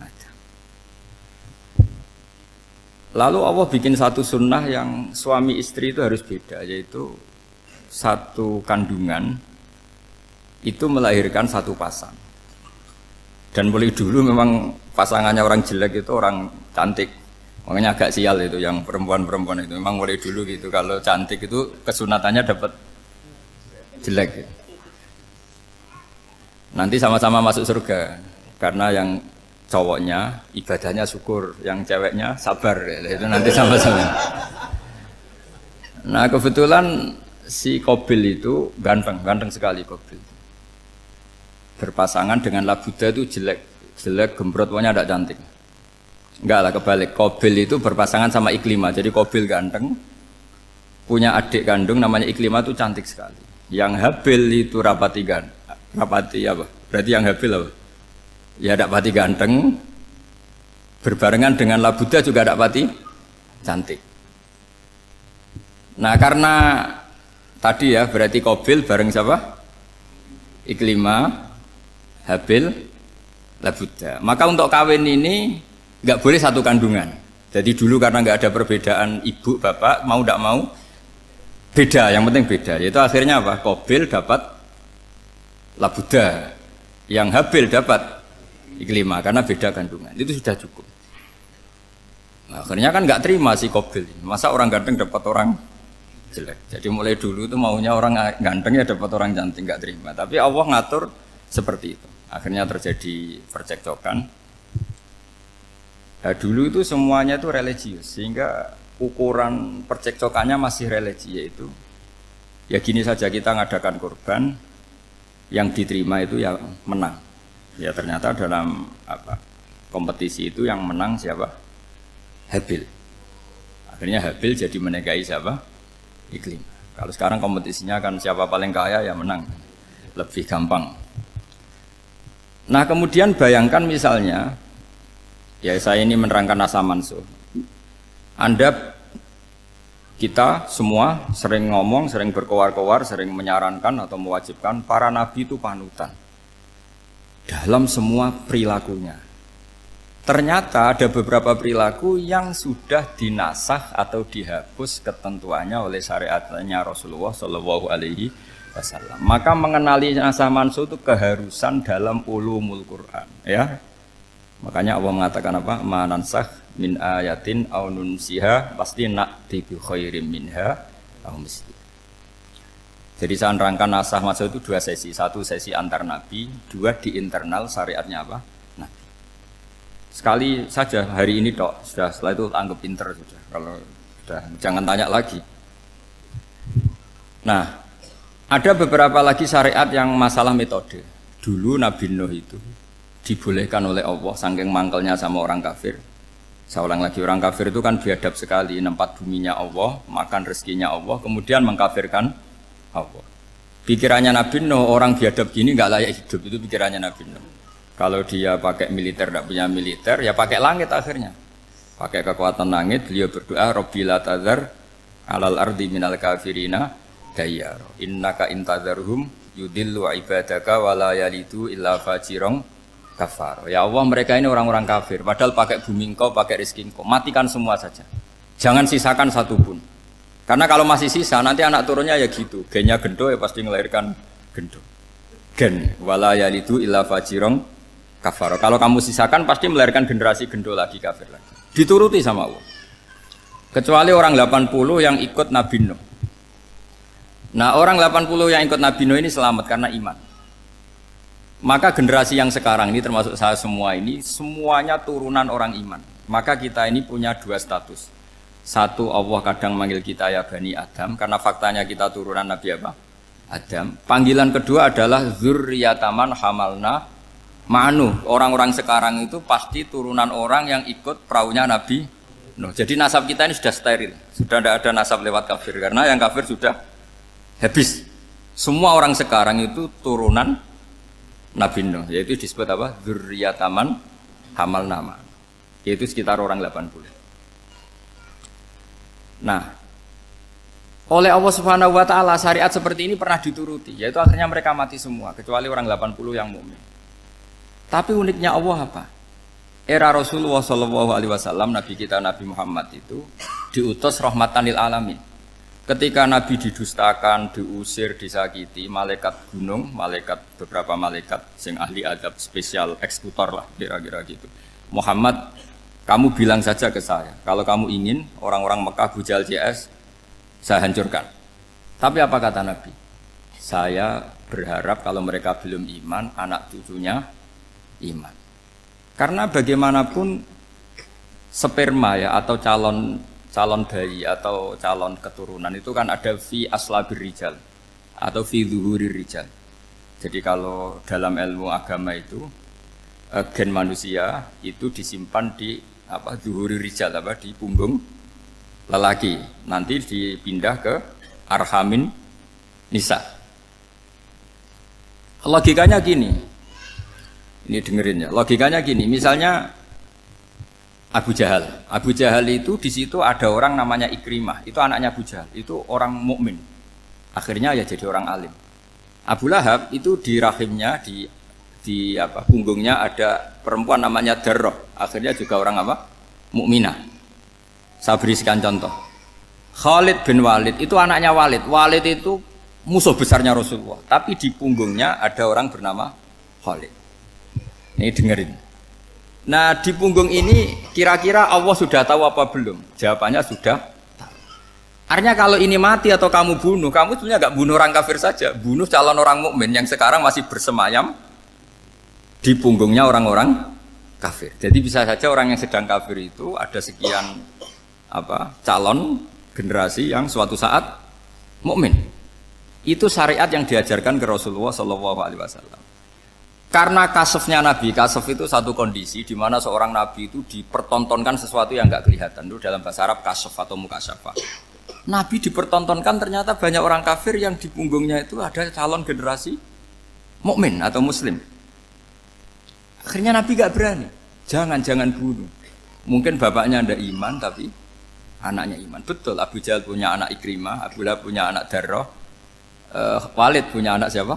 Adam. Lalu Allah bikin satu sunnah yang suami istri itu harus beda, yaitu satu kandungan itu melahirkan satu pasang. Dan mulai dulu memang pasangannya orang jelek itu orang cantik. Makanya agak sial itu yang perempuan-perempuan itu. Memang mulai dulu gitu. Kalau cantik itu kesunatannya dapat jelek. Nanti sama-sama masuk surga. Karena yang cowoknya ibadahnya syukur, yang ceweknya sabar. Itu nanti sama-sama. Nah kebetulan si Qabil itu ganteng sekali Qabil. Berpasangan dengan Labuda itu jelek gembrot, pokoknya tidak cantik. Enggak lah, kebalik. Qabil itu berpasangan sama Iklimah. Jadi Qabil ganteng, punya adik kandung namanya Iklimah itu cantik sekali. Yang Habil itu rapati apa? Berarti yang Habil apa? Ya dapati ganteng, berbarengan dengan Labuda juga dapati cantik. Nah karena tadi ya berarti Qabil bareng siapa? Iklimah, Habil, Labuda. Maka untuk kawin ini nggak boleh satu kandungan. Jadi dulu karena nggak ada perbedaan ibu bapak, mau tidak mau beda. Yang penting beda. Yaitu akhirnya apa? Qabil dapat Labuda, yang Habil dapat Iklimah karena beda kandungan. Itu sudah cukup. Nah, akhirnya kan nggak terima si Qabil. Masa orang ganteng dapat orang jelek. Jadi mulai dulu itu maunya orang ganteng ya dapat orang cantik, nggak terima. Tapi Allah ngatur seperti itu. Akhirnya terjadi percekcokan. Nah, dulu itu semuanya itu religius, sehingga ukuran percekcokannya masih religi, yaitu ya gini saja, kita ngadakan kurban, yang diterima itu ya menang. Ya ternyata dalam kompetisi itu yang menang siapa? Habil. Akhirnya Habil jadi menikahi siapa? Iklimah. Kalau sekarang kompetisinya kan siapa paling kaya ya menang, lebih gampang. Nah kemudian bayangkan misalnya, ya saya ini menerangkan asa mansuh. Kita semua sering ngomong, sering berkoar-koar, sering menyarankan atau mewajibkan para nabi itu panutan dalam semua perilakunya. Ternyata ada beberapa perilaku yang sudah dinasah atau dihapus ketentuannya oleh syariatnya Rasulullah Shallallahu Alaihi Wasallam. Maka mengenali nasah mansuh itu keharusan dalam ulumul Quran. Ya, makanya Allah mengatakan apa? Manansah min ayatin aw nunsiha pasti na'ti bi khairim minha aw misli. Jadi saya nerangkan nasah mansuh itu dua sesi. Satu sesi antar nabi, dua di internal syariatnya apa? Nabi. Sekali saja hari ini tok, sudah setelah itu anggap pinter sudah. Kalau sudah jangan tanya lagi. Nah, ada beberapa lagi syariat yang masalah metode. Dulu Nabi Nuh itu dibolehkan oleh Allah saking mangkelnya sama orang kafir. Saya ulang lagi, orang kafir itu kan biadab sekali, nempat buminya Allah, makan rezekinya Allah, kemudian mengkafirkan Allah. Pikirannya Nabi Nuh, orang biadab gini nggak layak hidup, itu pikirannya Nabi Nuh. Kalau dia pakai militer, tidak punya militer, ya pakai langit akhirnya. Pakai kekuatan langit, beliau berdoa, Rabbi la tadzar alal ardi minal kafirina dayyar. Innaka intadzarhum yudillu ibadaka wa la yalidu illa fajirong kafar. Ya Allah, mereka ini orang-orang kafir, padahal pakai bumi engkau, pakai rezeki engkau, matikan semua saja. Jangan sisakan satupun. Karena kalau masih sisa, nanti anak turunnya ya gitu. Gennya gendo ya pasti melahirkan gendo. Gen, wala yalidu illa fajirong kafar. Kalau kamu sisakan pasti melahirkan generasi gendo lagi, kafir lagi. Dituruti sama Allah. Kecuali orang 80 yang ikut Nabi Nuh. Nah orang 80 yang ikut Nabi Nuh ini selamat karena iman. Maka generasi yang sekarang ini termasuk saya semua ini, semuanya turunan orang iman. Maka kita ini punya dua status. Satu, Allah kadang manggil kita ya Bani Adam, karena faktanya kita turunan Nabi apa? Adam. Panggilan kedua adalah Zurriyataman hamalna ma'nu. Orang-orang sekarang itu pasti turunan orang yang ikut perahunya Nabi Nuh. Jadi nasab kita ini sudah steril. Sudah tidak ada nasab lewat kafir, karena yang kafir sudah habis. Semua orang sekarang itu turunan Nabi Nuh, yaitu disebut apa? Zurriyataman hamalna ma'nu. Yaitu sekitar orang 80. Nah, oleh Allah Subhanahu wa taala syariat seperti ini pernah dituruti, yaitu akhirnya mereka mati semua kecuali orang 80 yang mukmin. Tapi uniknya Allah apa? Era Rasulullah Shallallahu Alaihi Wasallam, Nabi kita Nabi Muhammad itu diutus rahmatan lil alamin. Ketika Nabi didustakan, diusir, disakiti, malaikat gunung, beberapa malaikat sing ahli adab spesial eksekutor lah kira-kira gitu. Muhammad, kamu bilang saja ke saya, kalau kamu ingin orang-orang Mekah Bujal CS, saya hancurkan. Tapi apa kata Nabi? Saya berharap kalau mereka belum iman, anak cucunya iman. Karena bagaimanapun sperma ya atau calon bayi atau calon keturunan itu kan ada fi aslabir rijal atau fi zuhurir rijal. Jadi kalau dalam ilmu agama itu gen manusia itu disimpan di zuhurir rijal di punggung lelaki. Nanti dipindah ke arhamin nisa. Logikanya gini, ini dengerin ya. Logikanya gini, misalnya Abu Jahal itu di situ ada orang namanya Ikrimah, itu anaknya Abu Jahal, itu orang mukmin. Akhirnya ya jadi orang alim. Abu Lahab itu di rahimnya di punggungnya ada perempuan namanya Darroh, akhirnya juga orang mukminah. Saya berikan contoh. Khalid bin Walid itu anaknya Walid. Walid itu musuh besarnya Rasulullah, tapi di punggungnya ada orang bernama Khalid. Ini dengerin. Nah di punggung ini kira-kira Allah sudah tahu apa belum? Jawabannya sudah tahu. Artinya kalau ini mati atau kamu bunuh, kamu sebenarnya nggak bunuh orang kafir saja, bunuh calon orang mukmin yang sekarang masih bersemayam di punggungnya orang-orang kafir. Jadi bisa saja orang yang sedang kafir itu ada sekian calon generasi yang suatu saat mukmin. Itu syariat yang diajarkan ke Rasulullah SAW. Karena kasafnya Nabi, kasaf itu satu kondisi di mana seorang Nabi itu dipertontonkan sesuatu yang nggak kelihatan. Itu dalam bahasa Arab kasaf atau mukasyafa. Nabi dipertontonkan ternyata banyak orang kafir yang di punggungnya itu ada calon generasi mukmin atau Muslim. Akhirnya Nabi nggak berani. Jangan bunuh. Mungkin bapaknya ada iman tapi anaknya iman. Betul, Abu Jahal punya anak Ikrimah, Abu Lahab punya anak Darroh. Walid punya anak siapa?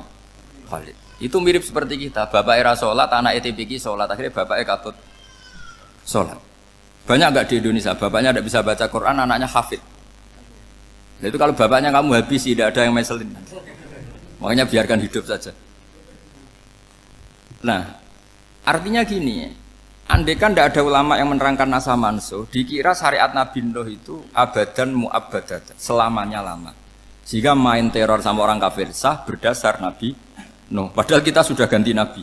Walid. Itu mirip seperti kita. Bapak era sholat, anak ETPK sholat. Akhirnya bapak katut sholat. Banyak nggak di Indonesia? Bapaknya tidak bisa baca Quran, anaknya hafid. Nah, itu kalau bapaknya kamu habis, tidak ada yang meselin. Makanya biarkan hidup saja. Nah, artinya gini. Andai kan tidak ada ulama yang menerangkan nasa mansuh, dikira syariat Nabi Nuh itu abadan mu'abbadat, selamanya lama. Sehingga main teror sama orang kafir sah berdasar Nabi Nuh. Padahal kita sudah ganti Nabi.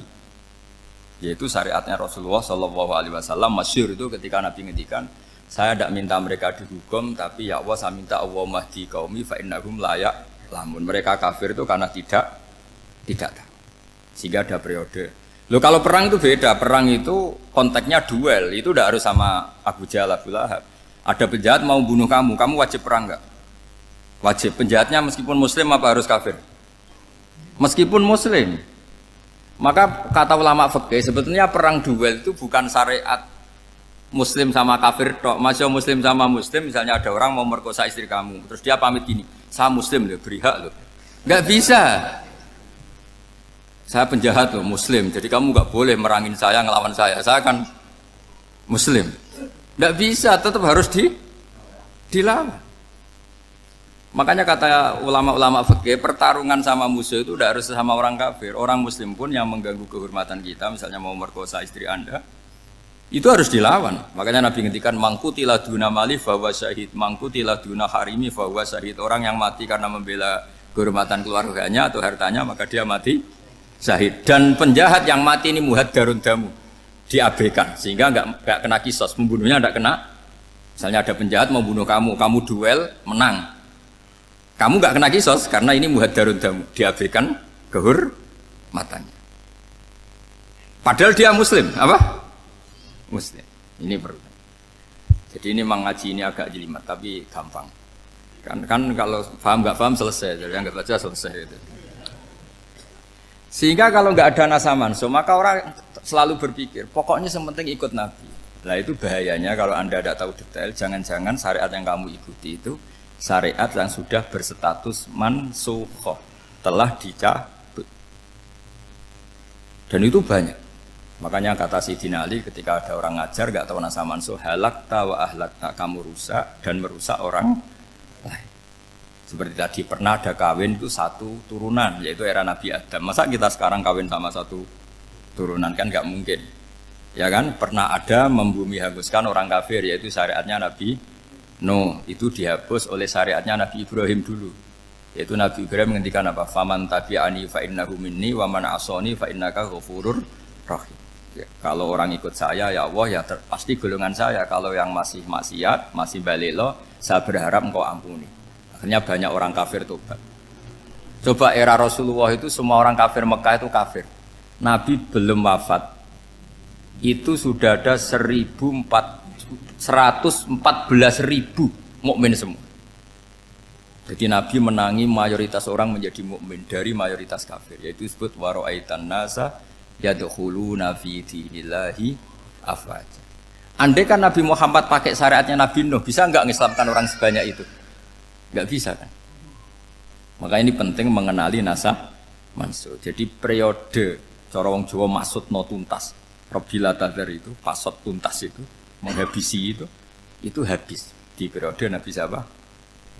Yaitu syariatnya Rasulullah SAW. Masyhur itu ketika Nabi ngendikan, saya tidak minta mereka dihukum, tapi ya Allah saya minta Allah mahdi qaumi fa innahum layak lamun. Mereka kafir itu karena tidak tahu. Sehingga ada periode. Loh kalau perang itu beda. Perang itu konteksnya duel. Itu tidak harus sama Abu Jahal, Abu Lahab. Ada penjahat mau bunuh kamu wajib perang enggak? Wajib. Penjahatnya meskipun muslim apa harus kafir? Meskipun muslim. Maka kata ulama fikih sebetulnya perang duel itu bukan syariat muslim sama kafir tok. Masih muslim sama muslim, misalnya ada orang mau merkosa istri kamu, terus dia pamit gini, saya muslim loh, beri hak loh. Nggak bisa. Saya penjahat loh, muslim, jadi kamu nggak boleh merangin saya, ngelawan saya kan muslim. Nggak bisa, tetap harus dilawan. Makanya kata ulama-ulama fikih, pertarungan sama musuh itu tidak harus sama orang kafir. Orang muslim pun yang mengganggu kehormatan kita, misalnya mau merkosa istri Anda, itu harus dilawan. Makanya Nabi ngendikan mangkutila duna mali fahuwa syahid, mangkutila duna harimi fahuwa syahid. Orang yang mati karena membela kehormatan keluarganya atau hartanya, maka dia mati syahid. Dan penjahat yang mati ini muhaddarun damu, diabaikan sehingga enggak kena kisos, membunuhnya enggak kena. Misalnya ada penjahat mau bunuh kamu duel menang. Kamu nggak kena kisos karena ini muhaddarun damu, diabaikan kehormatannya. Padahal dia muslim, apa? Muslim. Ini perlu. Jadi ini mengaji ini agak jelimet, tapi gampang. Kan kalau paham nggak paham selesai, jadi yang nggak baca selesai itu. Sehingga kalau nggak ada nasa mansuh, maka orang selalu berpikir, pokoknya yang penting ikut Nabi. Nah itu bahayanya kalau Anda tidak tahu detail, jangan-jangan syariat yang kamu ikuti itu syariat yang sudah berstatus mansukhoh, telah dicabut. Dan itu banyak. Makanya kata Sayyidina Ali ketika ada orang ngajar gak tahu nasa mansuh, halakta wa ahlakta, kamu rusak dan merusak orang lain. Seperti tadi pernah ada kawin itu satu turunan, yaitu era Nabi Adam. Masa kita sekarang kawin sama satu turunan, kan gak mungkin. Ya kan, pernah ada membumi hanguskan orang kafir, yaitu syariatnya Nabi Nuh, itu dihapus oleh syariatnya Nabi Ibrahim dulu. Yaitu Nabi Ibrahim menghentikan apa? Faman tabi'ani fa innahu minni wa man asani fa innaka ghafurur rahim. Ya, kalau orang ikut saya ya Allah ya pasti golongan saya. Kalau yang masih maksiat, masih balelo, saya berharap engkau ampuni. Akhirnya banyak orang kafir tobat. Coba era Rasulullah itu semua orang kafir Mekah itu kafir. Nabi belum wafat. Itu sudah ada 114.000 mukmin semua. Jadi Nabi menangi mayoritas orang menjadi mukmin dari mayoritas kafir. Yaitu disebut wara'aitan nasa yadkhuluna fi dinillahi afwaja. Andai kan Nabi Muhammad pakai syariatnya Nabi Nuh, bisa enggak mengislamkan orang sebanyak itu? Enggak bisa kan? Maka ini penting mengenali nasah mansur. Jadi periode cara wong Jawa maksud no tuntas. Robila tadar itu, pasot tuntas itu, menghabisi itu habis di periode Nabi siapa?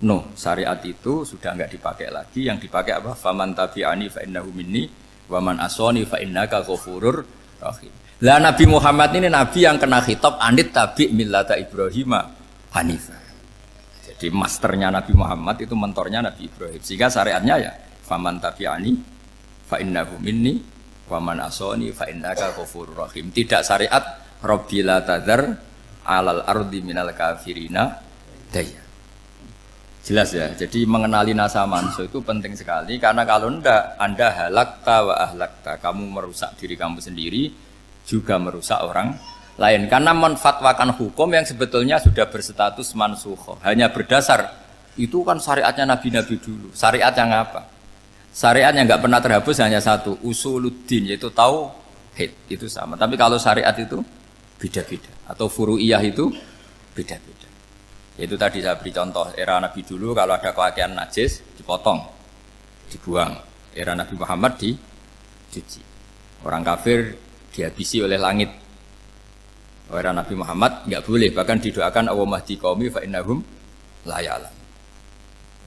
Nuh. Syariat itu sudah enggak dipakai lagi. Yang dipakai apa? Faman tabi'ani fa innahu minni wa man asani fa innaka ghafurur rahim. Lah Nabi Muhammad ini nabi yang kena khitab anit tabi' millata Ibrahim hanifah. Jadi masternya Nabi Muhammad itu mentornya Nabi Ibrahim. Sehingga syariatnya ya faman tabi'ani fa innahu minni wa man asani fa innaka ghafurur rahim. Tidak syariat rabbila tadzar alal ardi minal kafirina daya. Jelas ya. Jadi mengenali nasa manso itu penting sekali karena kalau enggak Anda halakta wa ahlakta, kamu merusak diri kamu sendiri juga merusak orang lain karena menfatwakan hukum yang sebetulnya sudah berstatus mansukh. Hanya berdasar itu kan syariatnya nabi-nabi dulu. Syariat yang apa? Syariat yang enggak pernah terhapus hanya satu, usuluddin yaitu tauhid. Itu sama. Tapi kalau syariat itu beda-beda atau furu'iyah itu beda-beda. Itu tadi saya beri contoh era Nabi dulu kalau ada pakaian najis dipotong, dibuang. Era Nabi Muhammad dicuci. Orang kafir dihabisi oleh langit. Era Nabi Muhammad enggak boleh, bahkan didoakan Allahumma hdi qaumi fa innahum la ya'lamun.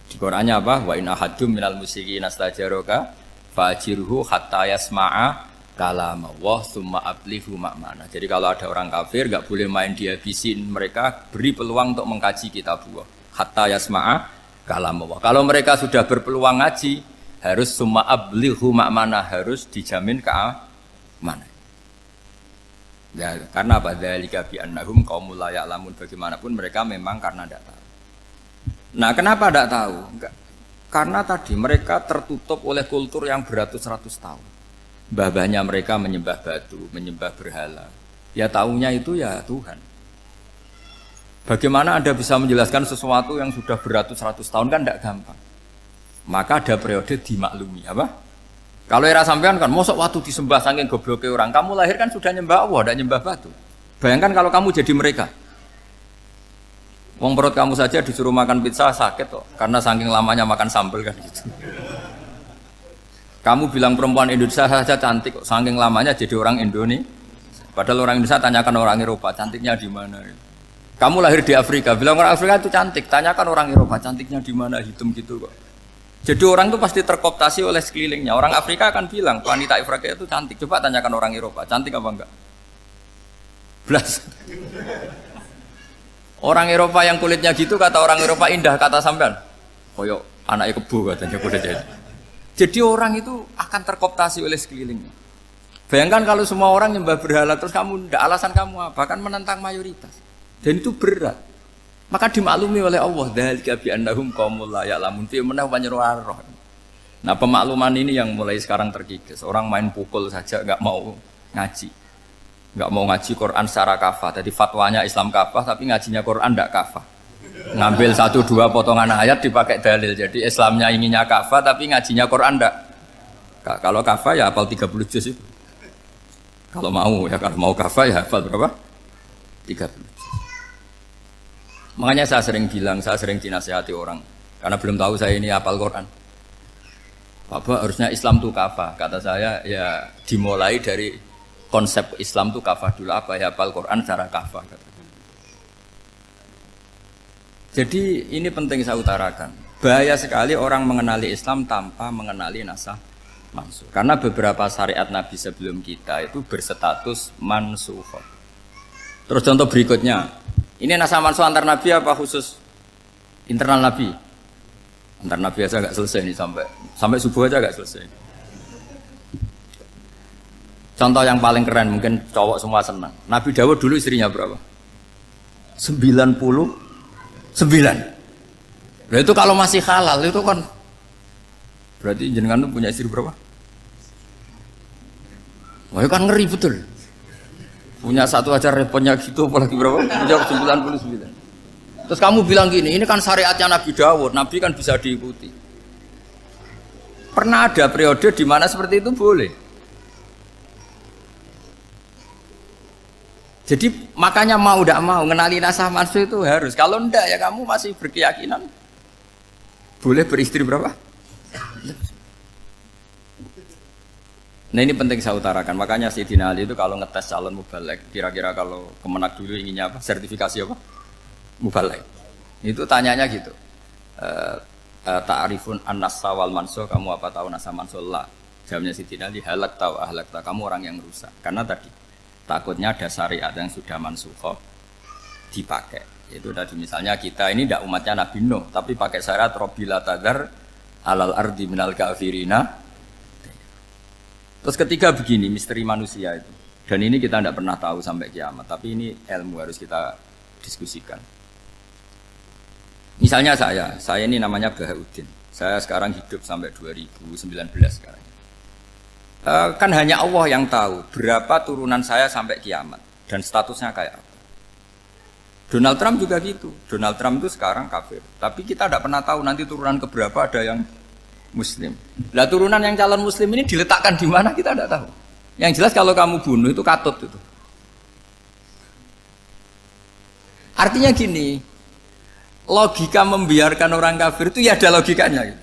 Di Qur'annya apa? Wa in ahadum minal musyrikin astajaraka fa'jirhu hatta yasma'a kalam Allah summa ablihu makmana. Jadi kalau ada orang kafir enggak boleh main dihabisin, mereka beri peluang untuk mengkaji kitab Allah. Hatta yasma'a kalam Allah. Kalau mereka sudah berpeluang ngaji, harus summa ablihu makmana, harus dijamin keamanan. Ya, karena apa? Dzalika bi annahum qaumul la ya'lamun. Bagaimanapun mereka memang karena tidak tahu. Nah, kenapa tidak tahu? Enggak. Karena tadi mereka tertutup oleh kultur yang beratus-ratus tahun. Mbah-mbahnya mereka menyembah batu, menyembah berhala. Ya taunya itu ya Tuhan. Bagaimana Anda bisa menjelaskan sesuatu yang sudah beratus-ratus tahun kan tidak gampang. Maka ada periode dimaklumi, apa? Kalau era sampean kan, mosok waktu disembah saking gobloknya orang, kamu lahir kan sudah nyembah Allah, tidak nyembah batu. Bayangkan kalau kamu jadi mereka. Wong perut kamu saja disuruh makan pizza sakit kok, karena saking lamanya makan sambal kan gitu. Kamu bilang perempuan Indonesia saja cantik kok, saking lamanya jadi orang Indonesia. Padahal orang Indonesia tanyakan orang Eropa, cantiknya di mana? Kamu lahir di Afrika, bilang orang Afrika itu cantik, tanyakan orang Eropa, cantiknya di mana? Hitam gitu kok. Jadi orang itu pasti terkooptasi oleh sekelilingnya. Orang Afrika akan bilang wanita Afrika itu cantik. Coba tanyakan orang Eropa, cantik apa enggak? Belas. Orang Eropa yang kulitnya gitu kata orang Eropa indah, kata sampean. Koyok anaknya kebo katanya kuda jadi. Jadi orang itu akan terkooptasi oleh sekelilingnya. Bayangkan kalau semua orang nyembah berhala terus kamu tidak, alasan kamu apa? Kan menentang mayoritas. Dan itu berat. Maka dimaklumi oleh Allah. Dzalika bi annahum qaumul la ya'lamun fi manah panyeruarah. Nah, pemakluman ini yang mulai sekarang terkikis. Orang main pukul saja enggak mau ngaji. Enggak mau ngaji Quran secara kafah. Jadi fatwanya Islam kafah tapi ngajinya Quran enggak kafah. Ngambil 1-2 potongan ayat dipakai dalil. Jadi Islamnya inginnya kafah tapi ngajinya Quran enggak. Kalau kafah ya hafal 30 juz itu. Kalau mau ya, kalau mau kafah ya hafal berapa? 30 juz. Makanya saya sering bilang, saya sering dinasihati orang karena belum tahu saya ini hafal Quran. Bapak harusnya Islam itu kafah. Kata saya ya dimulai dari konsep Islam itu kafah dulu, apa ya hafal Quran secara kafah. Jadi ini penting saya utarakan. Bahaya sekali orang mengenali Islam tanpa mengenali nasah mansukh. Karena beberapa syariat Nabi sebelum kita itu berstatus mansukh. Terus contoh berikutnya, ini nasah mansukh antar Nabi apa khusus internal Nabi? Antar Nabi aja nggak selesai nih sampai subuh aja nggak selesai. Contoh yang paling keren mungkin cowok semua senang. Nabi Dawud dulu istrinya berapa? 99. Nah itu kalau masih halal itu kan berarti jenengan tuh punya istri berapa? Wah itu kan ngeri betul. Punya satu aja repotnya gitu apalagi berapa? Punya 99. Terus kamu bilang gini, ini kan syariatnya Nabi Dawud, Nabi kan bisa diikuti. Pernah ada periode di mana seperti itu boleh. Jadi makanya mau tidak mau ngenali nasab mansuh itu harus. Kalau ndak ya kamu masih berkeyakinan boleh beristri berapa? Nah ini penting saya utarakan. Makanya Sayyidina Ali itu kalau ngetes calon mubalek, kira-kira kalau Kemenak dulu inginnya apa? Sertifikasi apa? Mubalek. Itu tanyanya gitu. Ta'rifun an-nassa wal mansuh, kamu apa tahu nasab mansuh? La. Jawabnya Sayyidina Ali, halak tahu ahlak tahu, kamu orang yang rusak. Karena tadi takutnya ada syariat yang sudah mansukhoh dipakai. Itu tadi misalnya kita ini tidak umatnya Nabi Nuh, tapi pakai syariat Robbila tadar alal ardi minal kafirina. Terus ketiga begini, misteri manusia itu. Dan ini kita tidak pernah tahu sampai kiamat, tapi ini ilmu harus kita diskusikan. Misalnya saya ini namanya Bahauddin. Saya sekarang hidup sampai 2019 sekarang. Kan hanya Allah yang tahu berapa turunan saya sampai kiamat dan statusnya kayak apa. Donald Trump juga gitu. Donald Trump itu sekarang kafir, tapi kita tidak pernah tahu nanti turunan keberapa ada yang Muslim. Lah turunan yang calon Muslim ini diletakkan di mana kita tidak tahu. Yang jelas kalau kamu bunuh itu katut itu. Artinya gini, logika membiarkan orang kafir itu ya ada logikanya. Gitu.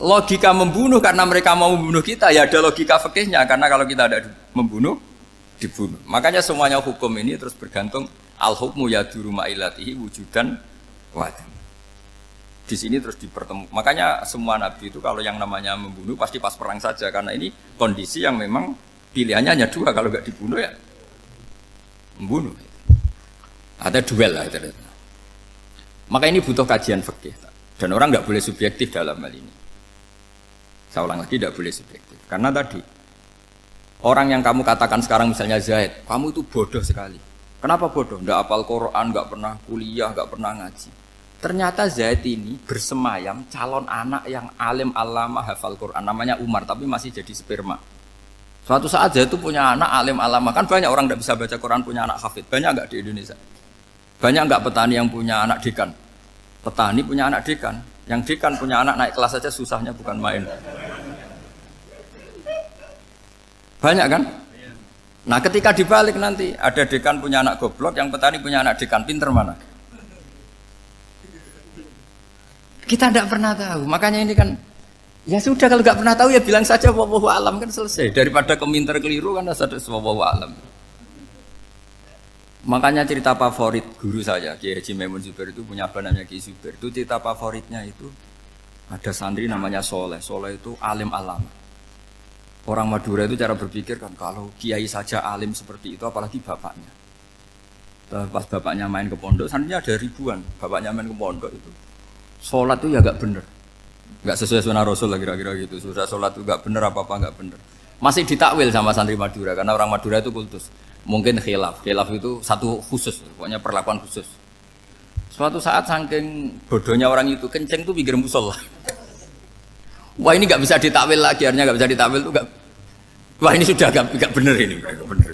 Logika membunuh karena mereka mau membunuh kita ya ada logika fikihnya, karena kalau kita ada membunuh dibunuh. Makanya semuanya hukum ini terus bergantung al-hukmu yaduru ma'ilatihi wujudan wadan. Di sini terus dipertemukan. Makanya semua nabi itu kalau yang namanya membunuh pasti pas perang saja, karena ini kondisi yang memang pilihannya hanya dua, kalau nggak dibunuh ya membunuh. Ada duel lah. Maka ini butuh kajian fikih dan orang nggak boleh subjektif dalam hal ini. Saya ulang lagi, tidak boleh subjektif. Karena tadi, orang yang kamu katakan sekarang misalnya Zaid, kamu itu bodoh sekali. Kenapa bodoh? Nggak hafal Quran, nggak pernah kuliah, nggak pernah ngaji. Ternyata Zaid ini bersemayam calon anak yang alim alama hafal Quran. Namanya Umar, tapi masih jadi sperma. Suatu saat Zaid itu punya anak alim alama. Kan banyak orang nggak bisa baca Quran, punya anak hafid. Banyak nggak di Indonesia? Banyak nggak petani yang punya anak dekan? Petani punya anak dekan. Yang dekan punya anak naik kelas saja susahnya bukan main. Banyak kan? Nah ketika dibalik nanti ada dekan punya anak goblok, yang petani punya anak dekan pinter mana? Kita tidak pernah tahu. Makanya ini kan ya sudah, kalau nggak pernah tahu ya bilang saja wallahu alam, kan selesai. Daripada keminter keliru kan ada wallahu alam. Makanya cerita favorit guru saya, Kiai Haji Maimun Zubair itu punya apa namanya Kiai Zubair. Itu cerita favoritnya itu ada santri namanya Soleh. Soleh itu alim alam. Orang Madura itu cara berpikir kan kalau kiai saja alim seperti itu, apalagi bapaknya. Pas bapaknya main ke pondok, santrinya ada ribuan. Bapaknya main ke pondok itu, sholat itu ya nggak bener, nggak sesuai sunnah Rasul lah kira-kira gitu. Sudah sholat itu nggak bener, apa nggak bener. Masih ditakwil sama santri Madura karena orang Madura itu kultus. Mungkin khilaf itu satu khusus, pokoknya perlakuan khusus. Suatu saat saking bodohnya orang itu, kenceng tuh pinggir musola. Wah ini nggak bisa ditakwil lagi, akhirnya nggak bisa ditakwil tuh nggak. Wah ini sudah nggak bener ini, nggak bener.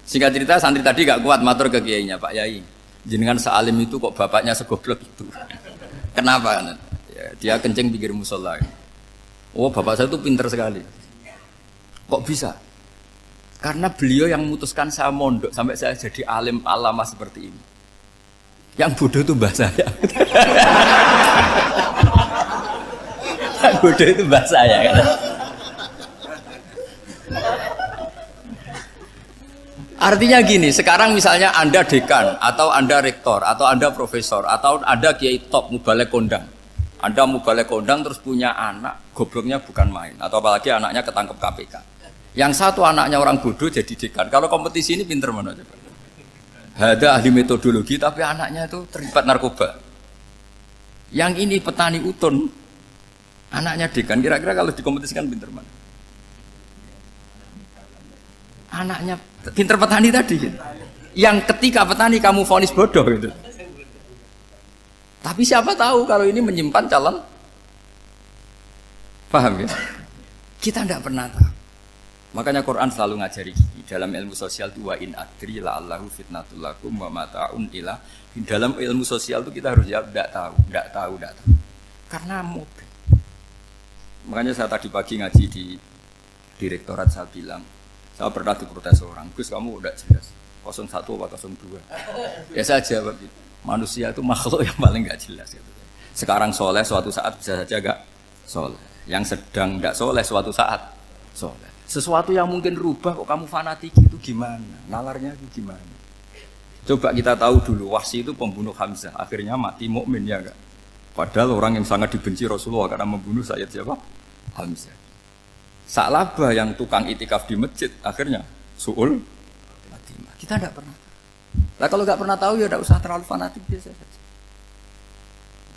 Singkat cerita santri tadi nggak kuat matur ke kiainya, Pak Yai, jenengan sealim itu kok bapaknya segoblok itu. Kenapa? Ya, dia kenceng pinggir musola. Oh bapak saya tuh pinter sekali. Kok bisa? Karena beliau yang memutuskan saya mondok sampai saya jadi alim alama seperti ini. Yang bodoh itu mbah saya. Yang bodoh itu mbah saya kan. Artinya gini, sekarang misalnya Anda dekan atau Anda rektor atau Anda profesor atau Anda kiai top mubalek kondang. Anda mubalek kondang terus punya anak gobloknya bukan main, atau apalagi anaknya ketangkep KPK. Yang satu anaknya orang bodoh jadi dekan. Kalau kompetisi ini pinter mana coba? Ada ahli metodologi tapi anaknya itu terlibat narkoba. Yang ini petani utun, anaknya dekan. Kira-kira kalau dikompetisikan pinter mana? Anaknya pinter petani tadi. Gitu. Yang ketika petani kamu vonis bodoh gitu. Tapi siapa tahu kalau ini menyimpan calon. Paham ya? Kita tidak pernah tahu. Makanya Quran selalu ngajari dalam ilmu sosial itu wa in adri la'allahu fitnatul lakum wa mata'un ila. Dalam ilmu sosial itu kita harus jawab tidak tahu. Karena mobil. Makanya saya tadi pagi ngaji di direktorat saya bilang, saya pernah diprotes orang, Gus kamu udah jelas 01 apa 02. Ya saya jawab gitu. Manusia itu makhluk yang paling nggak jelas. Gitu. Sekarang soleh suatu saat bisa saja nggak soleh. Yang sedang nggak soleh suatu saat soleh. Sesuatu yang mungkin rubah kok kamu fanatik itu gimana? Nalarnya itu gimana? Coba kita tahu dulu Wahsy itu pembunuh Hamzah, akhirnya mati mukmin ya enggak? Padahal orang yang sangat dibenci Rasulullah karena membunuh Sayyid siapa? Hamzah. Sa'labah yang tukang itikaf di masjid akhirnya su'ul khatimah. Kita tidak pernah. Lah kalau nggak pernah tahu ya tidak usah terlalu fanatik biasa saja.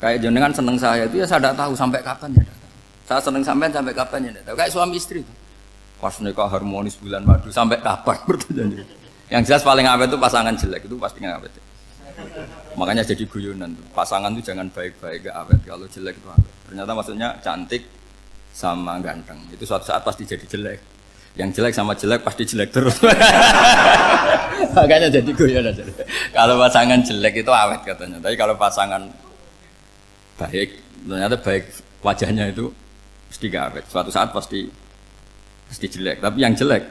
Kayak jenengan seneng saya itu ya saya tidak tahu sampai kapan ya tidak tahu. Saya seneng sampean sampai kapan ya tidak tahu. Kayak suami istri itu. Pas nikah harmonis bulan madu sampai kapan bertanya. Yang jelas paling awet itu pasangan jelek itu pasti nggak awet. Makanya jadi guyonan tuh. Pasangan tuh jangan baik-baik gak awet. Kalau jelek itu awet. Ternyata maksudnya cantik sama ganteng. Itu suatu saat pasti jadi jelek. Yang jelek sama jelek pasti jelek terus. Makanya jadi guyonan. Kalau pasangan jelek itu awet katanya. Tapi kalau pasangan baik, ternyata baik wajahnya itu pasti gak awet. Suatu saat pasti jelek, tapi yang jelek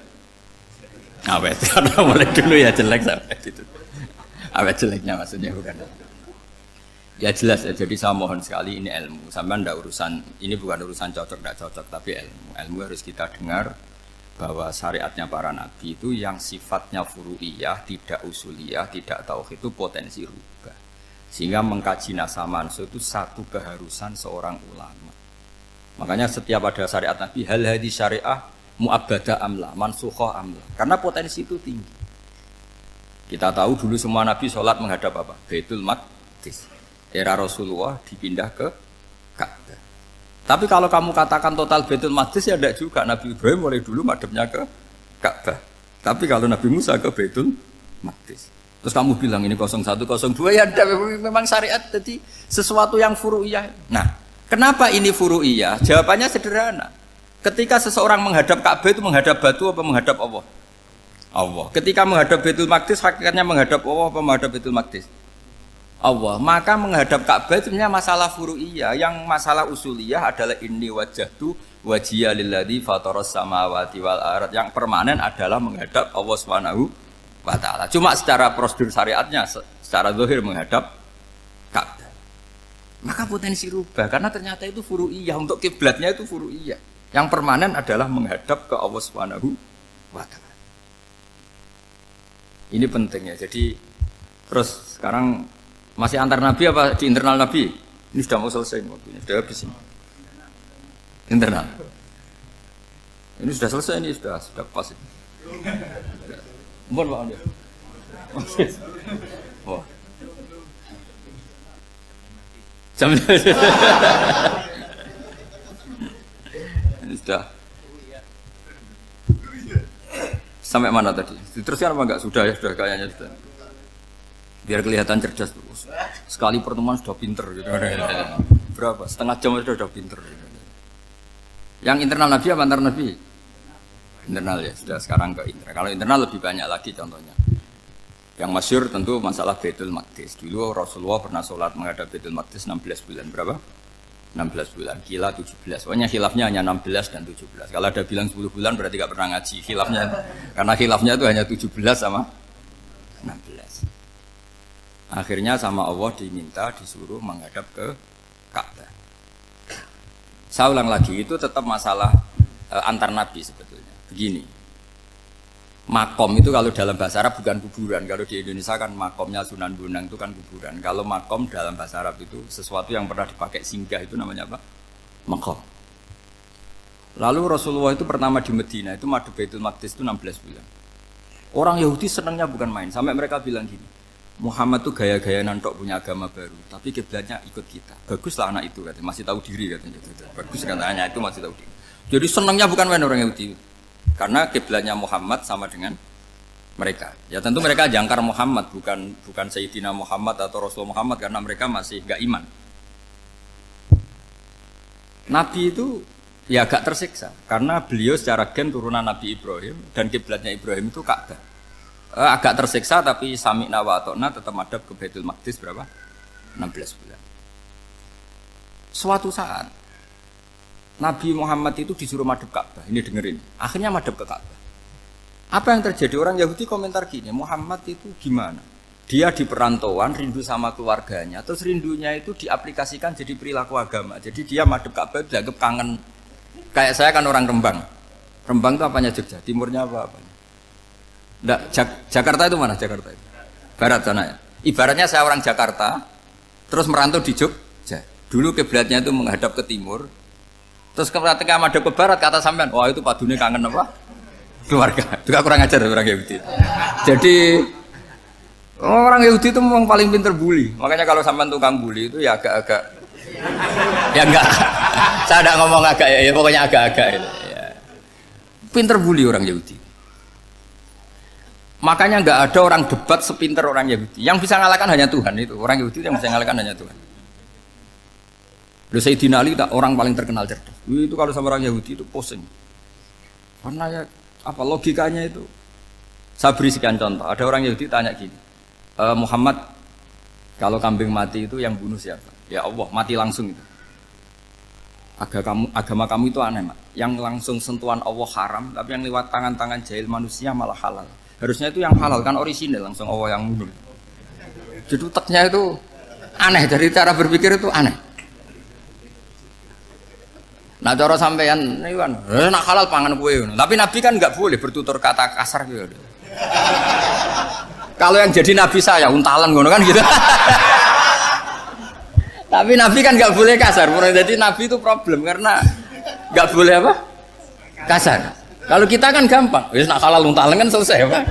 awet karena mulai dulu ya jelek sampai gitu. Awet jeleknya maksudnya bukan. Ya jelas ya. Jadi saya mohon sekali ini ilmu. Sampai ndak urusan ini bukan urusan cocok ndak cocok, tapi ilmu. Ilmu harus kita dengar bahwa syariatnya para nabi itu yang sifatnya furu'iyah, tidak usuliyah, tidak tauhid itu potensi rubah. Sehingga mengkaji nasah mansuh itu satu keharusan seorang ulama. Makanya setiap ada syariat nabi hal hadis syariah mu'abbadah amla, mansukhoh amla. Karena potensi itu tinggi. Kita tahu dulu semua nabi sholat menghadap apa? Baitul Maqdis. Era Rasulullah dipindah ke Ka'bah. Tapi kalau kamu katakan total Baitul Maqdis ya tidak juga. Nabi Ibrahim mulai dulu madhabnya ke Ka'bah. Tapi kalau Nabi Musa ke Baitul Maqdis. Terus kamu bilang ini 01, 02 ya memang syariat jadi sesuatu yang furu'iyah. Nah, kenapa ini furu'iyah? Jawabannya sederhana. Ketika seseorang menghadap Ka'bah itu menghadap batu apa menghadap Allah? Allah. Ketika menghadap Baitul Maqdis hakikatnya menghadap Allah apa menghadap Baitul Maqdis? Allah. Maka menghadap Ka'bah itu sebenarnya masalah furu'iyah. Yang masalah usuliyah adalah inni wajjahtu wajhiya lilladzi fataras samawati wal ardh. Yang permanen adalah menghadap Allah Subhanahu wa taala. Cuma secara prosedur syariatnya secara zahir menghadap Ka'bah. Maka potensi rubah karena ternyata itu furu'iyah. Untuk kiblatnya itu furu'iyah. Yang permanen adalah menghadap ke Allah Subhanahu wa taala. Ini penting ya. Jadi terus sekarang masih antar nabi apa di internal nabi? Ini sudah mau selesai waktunya, sudah habis ini. Internal. Ini sudah selesai ini sudah pas ini. Mohon maaf ya. Wah. Jam sudah sampai mana tadi? Diteruskan apa enggak? Sudah ya, sudah kayaknya sudah. Biar kelihatan cerdas terus. Sekali pertemuan sudah pinter gitu. Berapa? Setengah jam sudah pinter. Yang internal nabi apa antar nabi? Internal ya, sudah sekarang ke internal. Kalau internal lebih banyak lagi contohnya. Yang masyhur tentu masalah Baitul Maqdis. Dulu Rasulullah pernah sholat menghadap Baitul Maqdis 16 bulan. Berapa? 16 bulan, kila 17. Pokoknya khilafnya hanya 16 dan 17. Kalau ada bilang 10 bulan berarti gak pernah ngaji khilafnya. Karena khilafnya itu hanya 17 sama 16. Akhirnya sama Allah diminta disuruh menghadap ke Ka'bah. Saya ulang lagi, itu tetap masalah antar nabi sebetulnya. Begini. Makom itu kalau dalam bahasa Arab bukan kuburan. Kalau di Indonesia kan makomnya Sunan Bonang itu kan kuburan. Kalau makom dalam bahasa Arab itu sesuatu yang pernah dipakai singgah itu namanya apa? Makom. Lalu Rasulullah itu pertama di Medina itu madhab Baitul Maqdis itu 16 bulan. Orang Yahudi senangnya bukan main. Sampai mereka bilang gini, Muhammad tuh gaya-gaya nantok punya agama baru, tapi kiblatnya ikut kita. Baguslah anak itu katanya, masih tahu diri katanya. Bagus katanya itu masih tahu diri. Jadi senangnya bukan main orang Yahudi, karena kiblatnya Muhammad sama dengan mereka. Ya tentu mereka jangkar Muhammad, bukan Sayyidina Muhammad atau Rasul Muhammad, karena mereka masih gak iman. Nabi itu ya agak tersiksa, karena beliau secara gen turunan Nabi Ibrahim dan kiblatnya Ibrahim itu Ka'bah. Agak tersiksa tapi sami'na wa ata'na tetap madhab ke Baitul Maqdis berapa? 16 bulan. Suatu saat Nabi Muhammad itu disuruh madhab Ka'bah. Ini dengerin. Akhirnya madhab ke Ka'bah. Apa yang terjadi? Orang Yahudi komentar gini, Muhammad itu gimana? Dia di perantauan rindu sama keluarganya, terus rindunya itu diaplikasikan jadi perilaku agama. Jadi dia madhab Ka'bah dianggap kangen. Kayak saya kan orang Rembang. Rembang itu apanya Jogja? Timurnya apa? Nggak, Jakarta itu mana Jakarta itu? Barat sana ya. Ibaratnya saya orang Jakarta, terus merantau di Jogja. Dulu kiblatnya itu menghadap ke timur, terus ketika madhab ke barat kata sampean, wah itu padunya kangen apa? Keluarga. Itu kurang ajar orang Yahudi. Jadi orang Yahudi itu memang paling pinter bully. Makanya kalau sampean tukang bully itu ya agak-agak, ya enggak. Saya tidak ngomong agak ya pokoknya agak-agak. Ya. Pinter bully orang Yahudi. Makanya nggak ada orang debat sepinter orang Yahudi. Yang bisa ngalahkan hanya Tuhan itu. Orang Yahudi yang bisa ngalahkan hanya Tuhan. Lalu Sayyidina Ali orang paling terkenal cerdas. Itu kalau sama orang Yahudi itu pusing. Karena ya apa logikanya itu? Saya beri sekian contoh. Ada orang Yahudi tanya gini, Muhammad, kalau kambing mati itu yang bunuh siapa? Ya Allah, mati langsung itu. Agama kamu itu aneh, Mak. Yang langsung sentuhan Allah haram, tapi yang lewat tangan-tangan jahil manusia malah halal. Harusnya itu yang halal kan orisinil langsung Allah yang bunuh. Jadi uteknya itu aneh, dari cara berpikir itu aneh. Nah cara sampean ini kan, nak halal pangan kue. Tapi Nabi kan nggak boleh bertutur kata kasar gitu. Kalau yang jadi Nabi saya untalan ngono kan gitu. Tapi Nabi kan nggak boleh kasar. Jadi Nabi itu problem karena nggak boleh apa? Kasar. Kalau kita kan gampang, wis nak halal untalan kan selesai apa?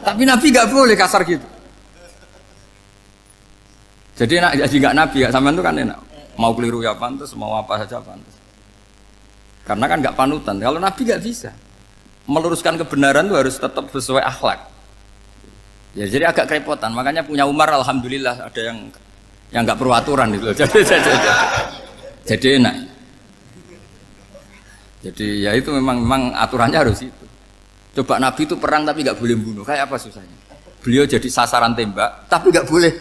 Tapi Nabi nggak boleh kasar gitu. Jadi enak jadi nggak Nabi, ya sampean itu kan enak. Mau keliru ya pantas, mau apa saja pantas. Karena kan nggak panutan. Kalau Nabi nggak bisa. Meluruskan kebenaran itu harus tetap sesuai akhlak. Ya jadi agak kerepotan. Makanya punya Umar alhamdulillah ada yang nggak perlu aturan gitu. Jadi enak. Jadi ya itu memang aturannya harus itu. Coba Nabi itu perang tapi nggak boleh bunuh. Kayak apa susahnya? Beliau jadi sasaran tembak tapi nggak boleh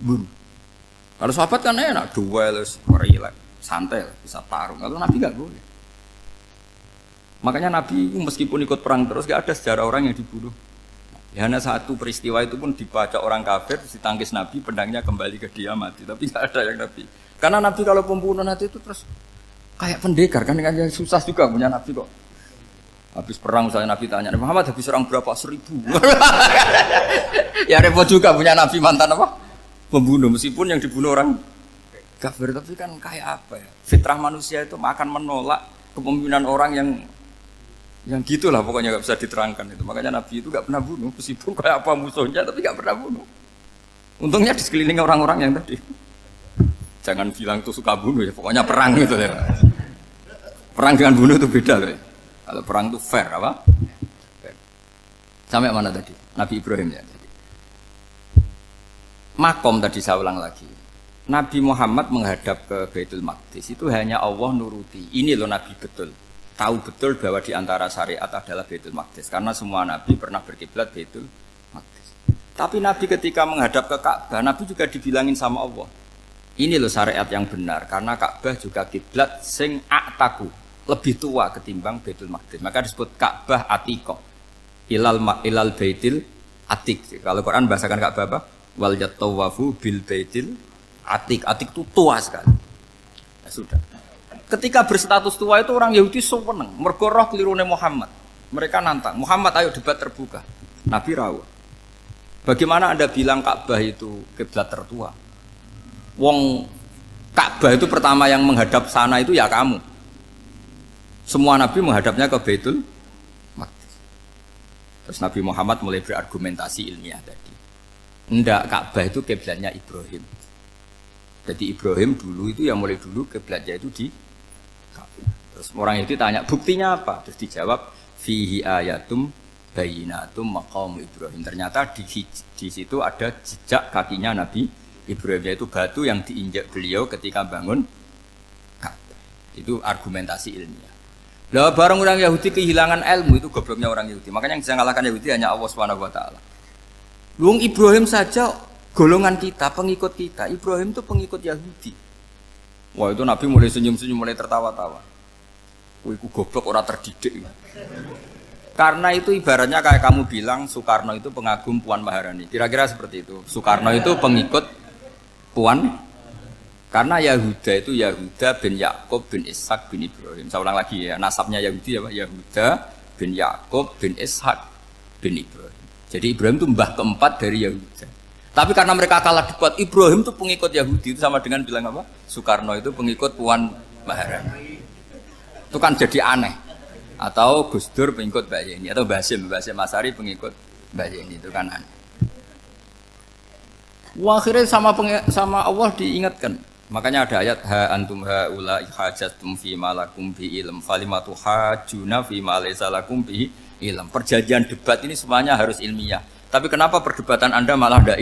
bunuh. Kalau sahabat kan enak, duel, relax, santai, bisa tarung. Kalau Nabi nggak boleh. Makanya Nabi meskipun ikut perang terus nggak ada sejarah orang yang dibunuh. Ya, hanya satu peristiwa itu pun dibaca orang kafir, ditangkis Nabi, pedangnya kembali ke dia mati. Tapi nggak ada yang Nabi. Karena Nabi kalau pembunuh nanti itu terus kayak pendekar kan, yang susah juga punya Nabi kok. Habis perang misalnya Nabi tanya, Muhammad habis serang berapa? 1000. Ya repot juga punya Nabi mantan apa? Pembunuh, meskipun yang dibunuh orang kafir, tapi kan kayak apa ya? Fitrah manusia itu akan menolak kepemimpinan orang yang gitulah pokoknya nggak bisa diterangkan itu. Makanya Nabi itu nggak pernah bunuh, meskipun kayak apa musuhnya, tapi nggak pernah bunuh. Untungnya di sekeliling orang-orang yang tadi. Jangan bilang tuh suka bunuh ya, pokoknya perang gitu ya. Perang dengan bunuh itu beda loh. Kalau perang itu fair apa? Fair. Sampai mana tadi? Nabi Ibrahim ya. Makom tadi saya ulang lagi. Nabi Muhammad menghadap ke Baitul Maqdis itu hanya Allah nuruti. Ini loh Nabi betul. Tahu betul bahwa di antara syariat adalah Baitul Maqdis. Karena semua Nabi pernah berkiblat Baitul Maqdis. Tapi Nabi ketika menghadap ke Ka'bah, Nabi juga dibilangin sama Allah. Ini loh syariat yang benar, karena Ka'bah juga kiblat sing a'taku, lebih tua ketimbang Baitul Maqdis. Maka disebut Ka'bah Atiqah. Ilal Baitil Atiq. Kalau Quran bahasakan Ka'bah apa? Wal yatawafu bil Baitil Atiq. Atiq itu tua sekali. Ya sudah. Ketika berstatus tua itu orang Yahudi seneng, mergo roh kelirune Muhammad. Mereka nantang, Muhammad ayo debat terbuka. Nabi rawuh. Bagaimana Anda bilang Ka'bah itu kiblat tertua? Wong Ka'bah itu pertama yang menghadap sana itu ya kamu. Semua Nabi menghadapnya ke Baitul Maqdis. Terus Nabi Muhammad mulai berargumentasi ilmiah tadi. Enggak, Ka'bah itu kiblatnya Ibrahim. Jadi Ibrahim dulu itu yang mulai dulu kiblatnya itu di Ka'bah. Terus orang itu tanya, buktinya apa? Terus dijawab, fihi ayatum bayinatum maqam Ibrahim. Ternyata di situ ada jejak kakinya Nabi Ibrahim, yaitu batu yang diinjak beliau ketika bangun Ka'bah. Itu argumentasi ilmiah. Lah barang orang Yahudi kehilangan ilmu, itu gobloknya orang Yahudi. Makanya yang bisa mengalahkan Yahudi hanya Allah Subhanahu wa taala. Wong Ibrahim saja golongan kita, pengikut kita. Ibrahim itu pengikut Yahudi. Wah, itu Nabi mulai senyum-senyum, mulai tertawa-tawa. Wah, itu goblok, orang terdidik. Karena itu ibaratnya kayak kamu bilang Soekarno itu pengagum Puan Maharani. Kira-kira seperti itu. Soekarno itu pengikut Puan. Karena Yahuda itu Yahuda bin Yakub bin Ishak bin Ibrahim. Saya ulang lagi ya, nasabnya Yahudi ya Pak. Yahuda bin Yakub bin Ishak bin Ibrahim. Jadi Ibrahim itu mbah keempat dari Yahuda. Tapi karena mereka kalah debat, Ibrahim itu pengikut Yahudi, itu sama dengan bilang apa? Soekarno itu pengikut Puan Maharani. Itu kan jadi aneh. Atau Gus Dur pengikut Mbak Yeni, atau Basim Masari pengikut Mbak Yeni, itu kan aneh. Wah, akhirnya sama Allah diingatkan. Makanya ada ayat ha antum haula hajatum fi malakum bi ilm falimatu hajuna fi ma laysa lakum bi ilm. Perjanjian debat ini semuanya harus ilmiah. Tapi kenapa perdebatan Anda malah ndak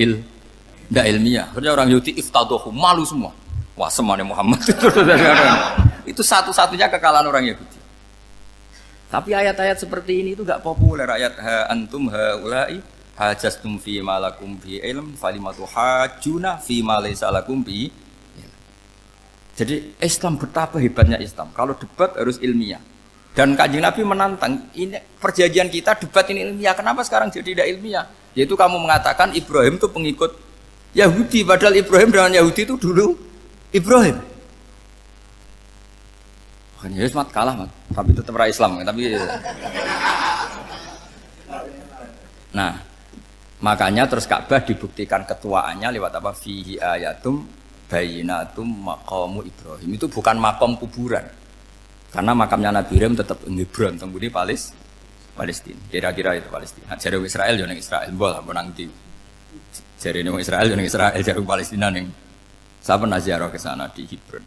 ilmiah? Karena orang Yahudi iftadohu, malu semua. Wah, semuanya Muhammad itu satu-satunya kekalahan orang Yahudi. Tapi ayat-ayat seperti ini itu enggak populer. Ayat ha antum haula'i hajastum fi malakum bi ilm falimatu hajuna fi ma laysa lakum bi. Jadi Islam betapa hebatnya Islam. Kalau debat harus ilmiah. Dan Kanjeng Nabi menantang, ini perjanjian kita debat ini ilmiah. Kenapa sekarang jadi tidak ilmiah? Yaitu kamu mengatakan Ibrahim itu pengikut Yahudi, padahal Ibrahim dengan Yahudi itu dulu Ibrahim. Kan ya mat kalah mat, tapi tetap ra Islam. Tapi nah, makanya terus Ka'bah dibuktikan ketuaannya lewat apa? Fihi ayatum bayinatum maqamu Ibrahim. Itu bukan makom kuburan. Karena makamnya Nabi Ibrahim tetap Hebron, tembuhne Palestina. Kira-kira itu Palestina. Jare Israel yo ning Israel, mbah menang di. Jare ning Israel yo ning Israel, jare Palestina ning. Saya pernah ziarah ke sana di Hebron.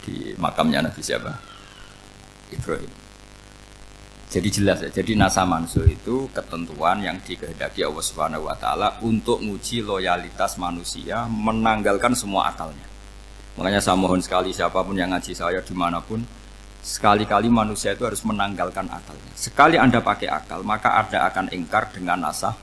Di makamnya Nabi siapa? Ibrahim. Jadi jelas ya. Jadi nasa mansuh itu ketentuan yang dikehendaki Allah Subhanahu wa taala untuk menguji loyalitas manusia, menanggalkan semua akalnya. Makanya saya mohon sekali siapapun yang ngaji saya dimanapun, sekali-kali manusia itu harus menanggalkan akalnya. Sekali Anda pakai akal, maka Anda akan ingkar dengan nasa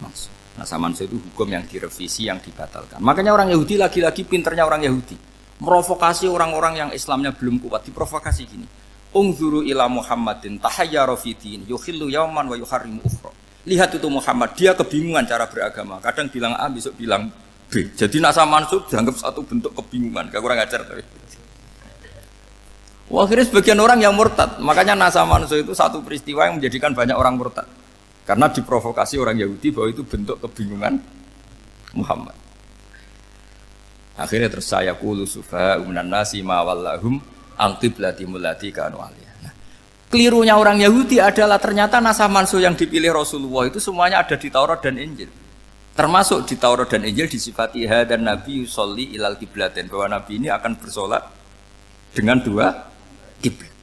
mansuh. Nasa mansuh itu hukum yang direvisi, yang dibatalkan. Makanya orang Yahudi lagi-lagi pinternya orang Yahudi. Merovokasi orang-orang yang Islamnya belum kuat, diprovokasi gini. Ungzuru ila Muhammadin tahayyara fi din yukhillu yauman wa yuharrimu ukhra. Lihat itu Muhammad, dia kebingungan cara beragama. Kadang bilang A, besok bilang B. Jadi nasa mansuh dianggap satu bentuk kebingungan. Gak kurang ajar tapi. Wah, akhirnya sebagian orang yang murtad. Makanya nasa mansuh itu satu peristiwa yang menjadikan banyak orang murtad. Karena diprovokasi orang Yahudi bahwa itu bentuk kebingungan Muhammad. Akhirnya terus saya qulu sufaha minan nasi ma wallahum al-qiblati mulati kanu aliyah. Nah, kelirunya orang Yahudi adalah ternyata nasah mansuh yang dipilih Rasulullah itu semuanya ada di Taurat dan Injil. Termasuk di Taurat dan Injil disifati dan Nabi yusolli ilal qiblatin, bahwa Nabi ini akan bersolat dengan dua kiblat.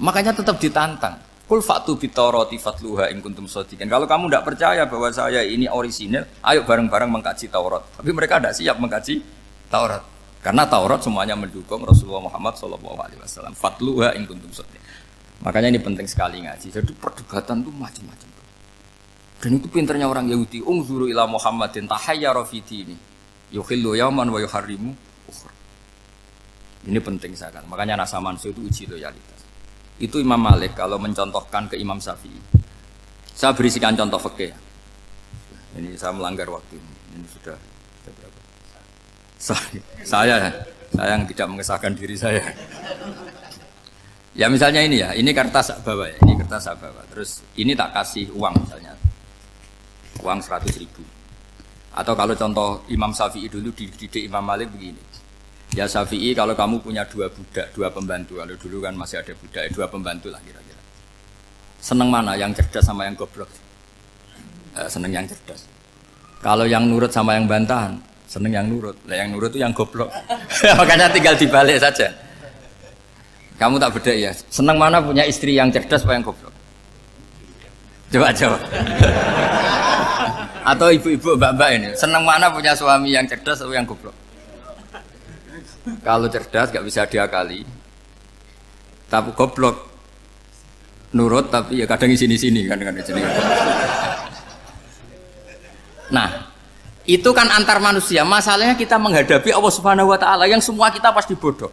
Makanya tetap ditantang. Qul fa'tu bit-taurati fatluha in kuntum shadiqin. Kalau kamu tidak percaya bahwa saya ini orisinil, ayo bareng-bareng mengkaji Taurat. Tapi mereka tidak siap mengkaji Taurat. Karena Taurat semuanya mendukung Rasulullah Muhammad SAW. Fatluha in kuntum shadiqin. Makanya ini penting sekali ngaji. Jadi perdebatan itu macam-macam. Dan itu pinternya orang Yahudi. Ungzuru ila Muhammadin tahayyara fi dini yukhillu yauman wa yuharrimu ukhra. Ini penting sekali. Makanya nasa mansuh itu uji loyalitas. Itu Imam Malik kalau mencontohkan ke Imam Syafi'i. Saya berisikan contoh fikih. Ini saya melanggar waktu ini. Ini sudah berapa? Saya yang tidak mengesahkan diri saya. Ya misalnya ini ya, ini kertas saya bawa ya, ini kertas saya bawa. Terus ini tak kasih uang misalnya, uang 100.000. Atau kalau contoh Imam Syafi'i dulu dididik Imam Malik begini. Ya Syafi'i, kalau kamu punya dua budak, dua pembantu, kalau dulu kan masih ada budak, dua pembantu lah kira-kira. Seneng mana, yang cerdas sama yang goblok? Seneng yang cerdas. Kalau yang nurut sama yang bantahan, seneng yang nurut. Lah yang nurut itu yang goblok. Makanya tinggal dibalik saja. Kamu tak beda ya. Seneng mana punya istri yang cerdas apa yang goblok? Coba jawab. Atau ibu-ibu mbak-mbak ini, seneng mana punya suami yang cerdas atau yang goblok? Kalau cerdas gak bisa diakali. Tapi goblok nurut tapi ya kadang di sini kan di sini. Nah, itu kan antar manusia. Masalahnya kita menghadapi Allah Subhanahu wa taala yang semua kita pasti bodoh.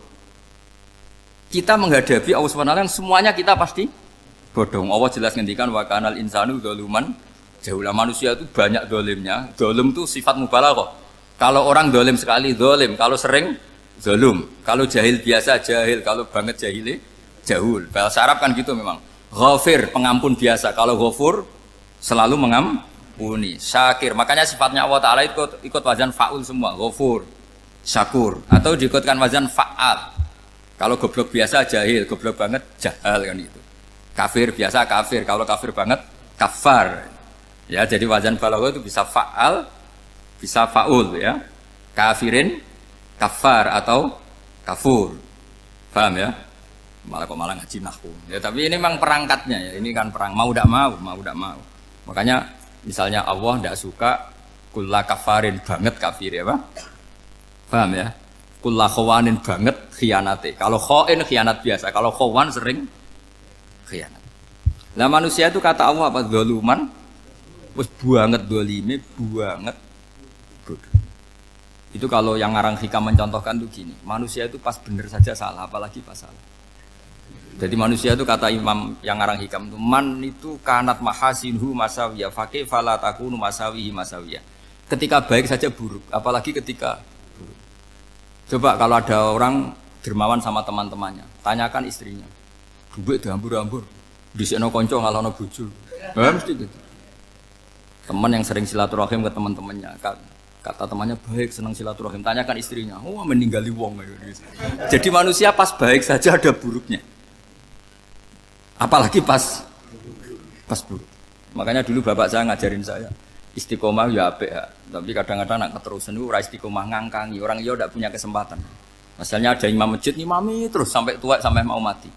Kita menghadapi Allah Subhanahu wa taala yang semuanya kita pasti bodoh. Allah jelas ngendikan wa kanal insanu dzaluman jahula. Manusia itu banyak dolimnya. Dolim itu sifat mubalaghah. Kalau orang dolim sekali dolim, kalau sering zalum, kalau jahil biasa jahil, kalau banget jahili jahul. Bahasa Arab kan gitu memang. Ghafir, pengampun biasa. Kalau ghafur selalu mengampuni. Syakir, makanya sifatnya Allah Ta'ala ikut wazan fa'ul semua. Ghafur, syakur. Atau diikutkan wazan fa'al. Kalau goblok biasa jahil, goblok banget jahal kan itu. Kafir biasa kafir, kalau kafir banget kafar. Ya, jadi wazan balaghah itu bisa fa'al, bisa fa'ul ya. Kafirin, kafar atau kafur. Paham ya? Malah kok malah ngaji nahwu. Ya tapi ini memang perangkatnya ya. Ini kan perang mau tidak mau. Makanya misalnya Allah tidak suka kulla kafarin banget kafir ya, Pak. Paham ya? Kulla khawanin banget khianate. Kalau khain khianat biasa, kalau khawan sering khianat. Nah manusia itu kata Allah apa? Zaluman wis banget dolime banget bodoh. Itu kalau yang ngarang hikam mencontohkan tuh gini, manusia itu pas bener saja salah, apalagi pas salah. Jadi manusia itu kata imam yang ngarang hikam itu man itu kanat mahasinhu masawiyah fakih fala takunu masawihi masawiyah. Ketika baik saja buruk, apalagi ketika buruk. Coba kalau ada orang dermawan sama teman-temannya, tanyakan istrinya. Duit dihambur-hambur, disekno kanca ngalono bojo. Mesti gitu. Teman yang sering silaturahim ke teman-temannya, kata temannya baik, senang silaturahim, tanyakan istrinya. Oh, meninggali wong. Jadi manusia pas baik saja ada buruknya. Apalagi pas buruk. Makanya dulu bapak saya ngajarin saya istiqomah ya apik ya. Tapi kadang-kadang nak keterusan itu ora istiqomah ngangkangi orang dia tidak punya kesempatan. Misalnya ada imam masjid ngimami terus sampai tua sampai mau mati.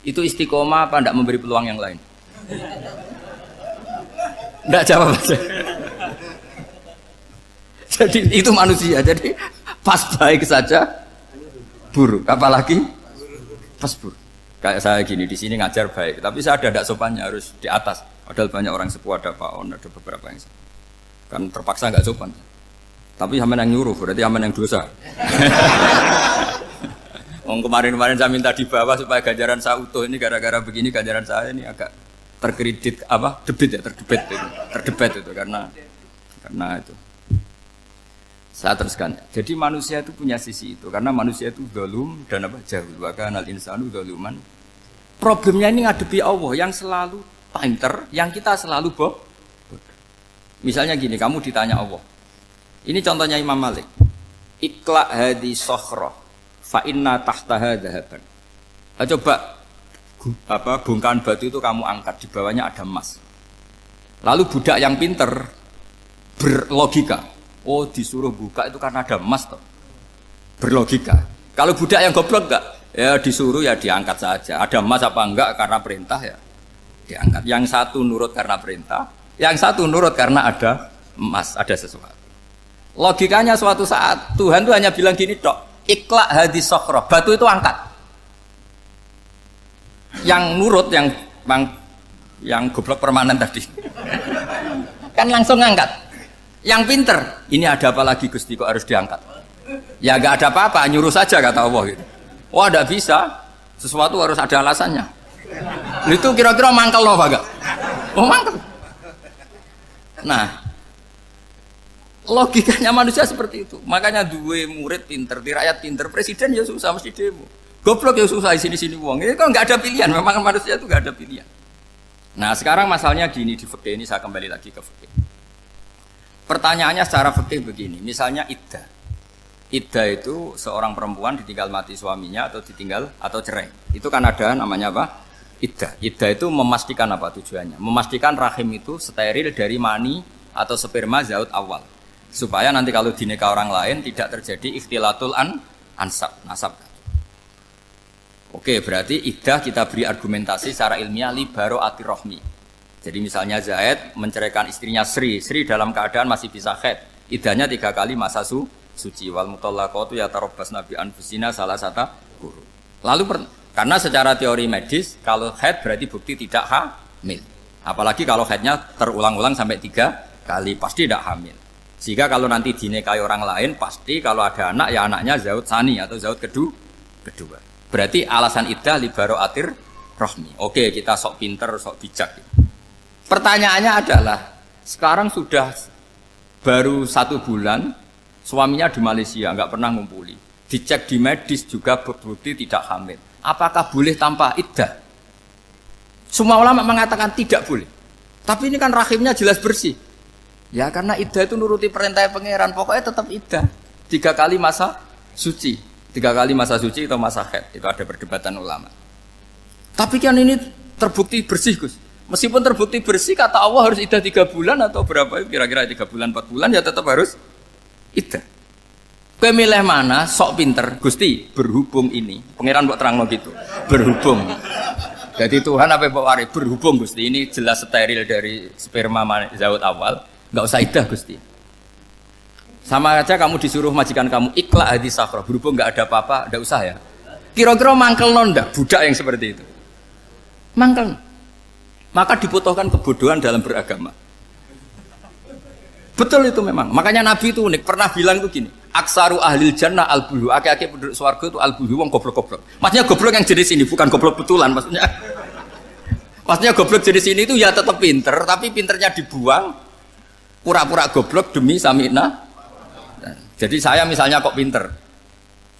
Itu istiqomah apa tidak memberi peluang yang lain? Tidak jawab aja. Jadi itu manusia. Jadi pas baik saja buruk. Apalagi pas buruk. Kayak saya gini di sini ngajar baik, tapi saya ada tidak sopannya harus di atas. Padahal banyak orang sepuh, ada Pak On, ada beberapa yang kan terpaksa nggak sopan. Tapi sama yang nyuruh, berarti sama yang dosa. Kemarin saya minta di bawah supaya ganjaran saya utuh ini gara-gara begini ganjaran saya ini agak terkredit apa terdebat itu karena itu. Saya teruskan. Jadi manusia itu punya sisi itu karena manusia itu dzalum dan apa jahul. Wa kanal insanu dzaluman. Problemnya ini ngadepi Allah yang selalu pinter, yang kita selalu bodoh. Misalnya gini, kamu ditanya Allah. Ini contohnya Imam Malik. Ikla hadi sokhroh fa inna tahtaha dhahaban. Coba bongkahan batu itu kamu angkat, di bawahnya ada emas. Lalu budak yang pinter berlogika. Oh disuruh buka itu karena ada emas toh. Berlogika. Kalau budak yang goblok enggak, ya disuruh ya diangkat saja. Ada emas apa enggak karena perintah ya diangkat. Yang satu nurut karena perintah, yang satu nurut karena ada emas, ada sesuatu. Logikanya suatu saat Tuhan tuh hanya bilang gini dok, ikla hadis sokhroh, batu itu angkat. Yang nurut yang goblok permanen tadi, kan langsung ngangkat. Yang pinter, ini ada apa lagi Gusti kok harus diangkat? Ya gak ada apa-apa, nyuruh saja kata Allah gitu. Wah tidak bisa, sesuatu harus ada alasannya. Itu kira-kira mangkel loh Pak gak? Oh mangkel. Nah, logikanya manusia seperti itu. Makanya dua murid pinter, di rakyat pinter, presiden ya susah mesti demo. Goblok ya susah sini-sini uang. Ini kan nggak ada pilihan. Memang manusia itu nggak ada pilihan. Nah sekarang masalahnya gini di fikih ini saya kembali lagi ke fikih. Pertanyaannya secara fikih begini. Misalnya iddah. Iddah itu seorang perempuan ditinggal mati suaminya atau ditinggal atau cerai. Itu kan ada namanya apa? Iddah. Iddah itu memastikan apa tujuannya? Memastikan rahim itu steril dari mani atau sperma zaut awal. supaya nanti kalau dinikah orang lain tidak terjadi ikhtilatul nasab. Oke, berarti iddah kita beri argumentasi secara ilmiah li baro'ati rohmi. Jadi misalnya Zaid menceraikan istrinya Sri dalam keadaan masih bisa haid, iddahnya 3 kali masa suci. Wal mutallaqatu yatarabbasna bi anfusina salah satu guru. Lalu karena secara teori medis kalau haid berarti bukti tidak hamil. Apalagi kalau haidnya terulang-ulang sampai 3 kali pasti tidak hamil. Sehingga kalau nanti dinikahi orang lain pasti kalau ada anak ya anaknya zaud sani atau zaud kedua. Berarti alasan iddah li baro'atir rohmi. Oke, kita sok pinter, sok bijak. Pertanyaannya adalah sekarang sudah baru 1 bulan suaminya di Malaysia nggak pernah ngumpuli, dicek di medis juga berbukti tidak hamil. Apakah boleh tanpa iddah? Semua ulama mengatakan tidak boleh. Tapi ini kan rahimnya jelas bersih. Ya karena iddah itu nuruti perintah pangeran, pokoknya tetap iddah. 3 kali masa suci, 3 kali masa suci atau masa haid, itu ada perdebatan ulama. Tapi kan ini terbukti bersih, Gus. Meskipun terbukti bersih, kata Allah harus iddah 3 bulan atau berapa? Kira-kira 3 bulan, 4 bulan ya tetap harus iddah. Kowe milih mana? Sok pinter, Gusti. Berhubung ini, pangeran mbok terangno gitu. Berhubung. Jadi Tuhan apa mbok wari? Berhubung Gusti. Ini jelas steril dari sperma zaud awal. Enggak usah iddah Gusti. Sama aja kamu disuruh majikan kamu ikhla hadis safra. Berhubung enggak ada apa-apa, enggak usah ya. Kira-kira mangkel nonda budak yang seperti itu. Mangkel. Maka dibutuhkan kebodohan dalam beragama. Betul itu memang. Makanya Nabi itu unik. Pernah bilang itu gini. Aksaru ahlil jannah al-bulu. Aki-aki penduduk swarga itu al-bulu. Wong goblok-goblok. Maksudnya goblok yang jenis ini. Bukan goblok betulan maksudnya. Maksudnya goblok jenis ini itu ya tetap pinter. Tapi pinternya dibuang. Pura-pura goblok demi samina. Jadi saya misalnya kok pinter.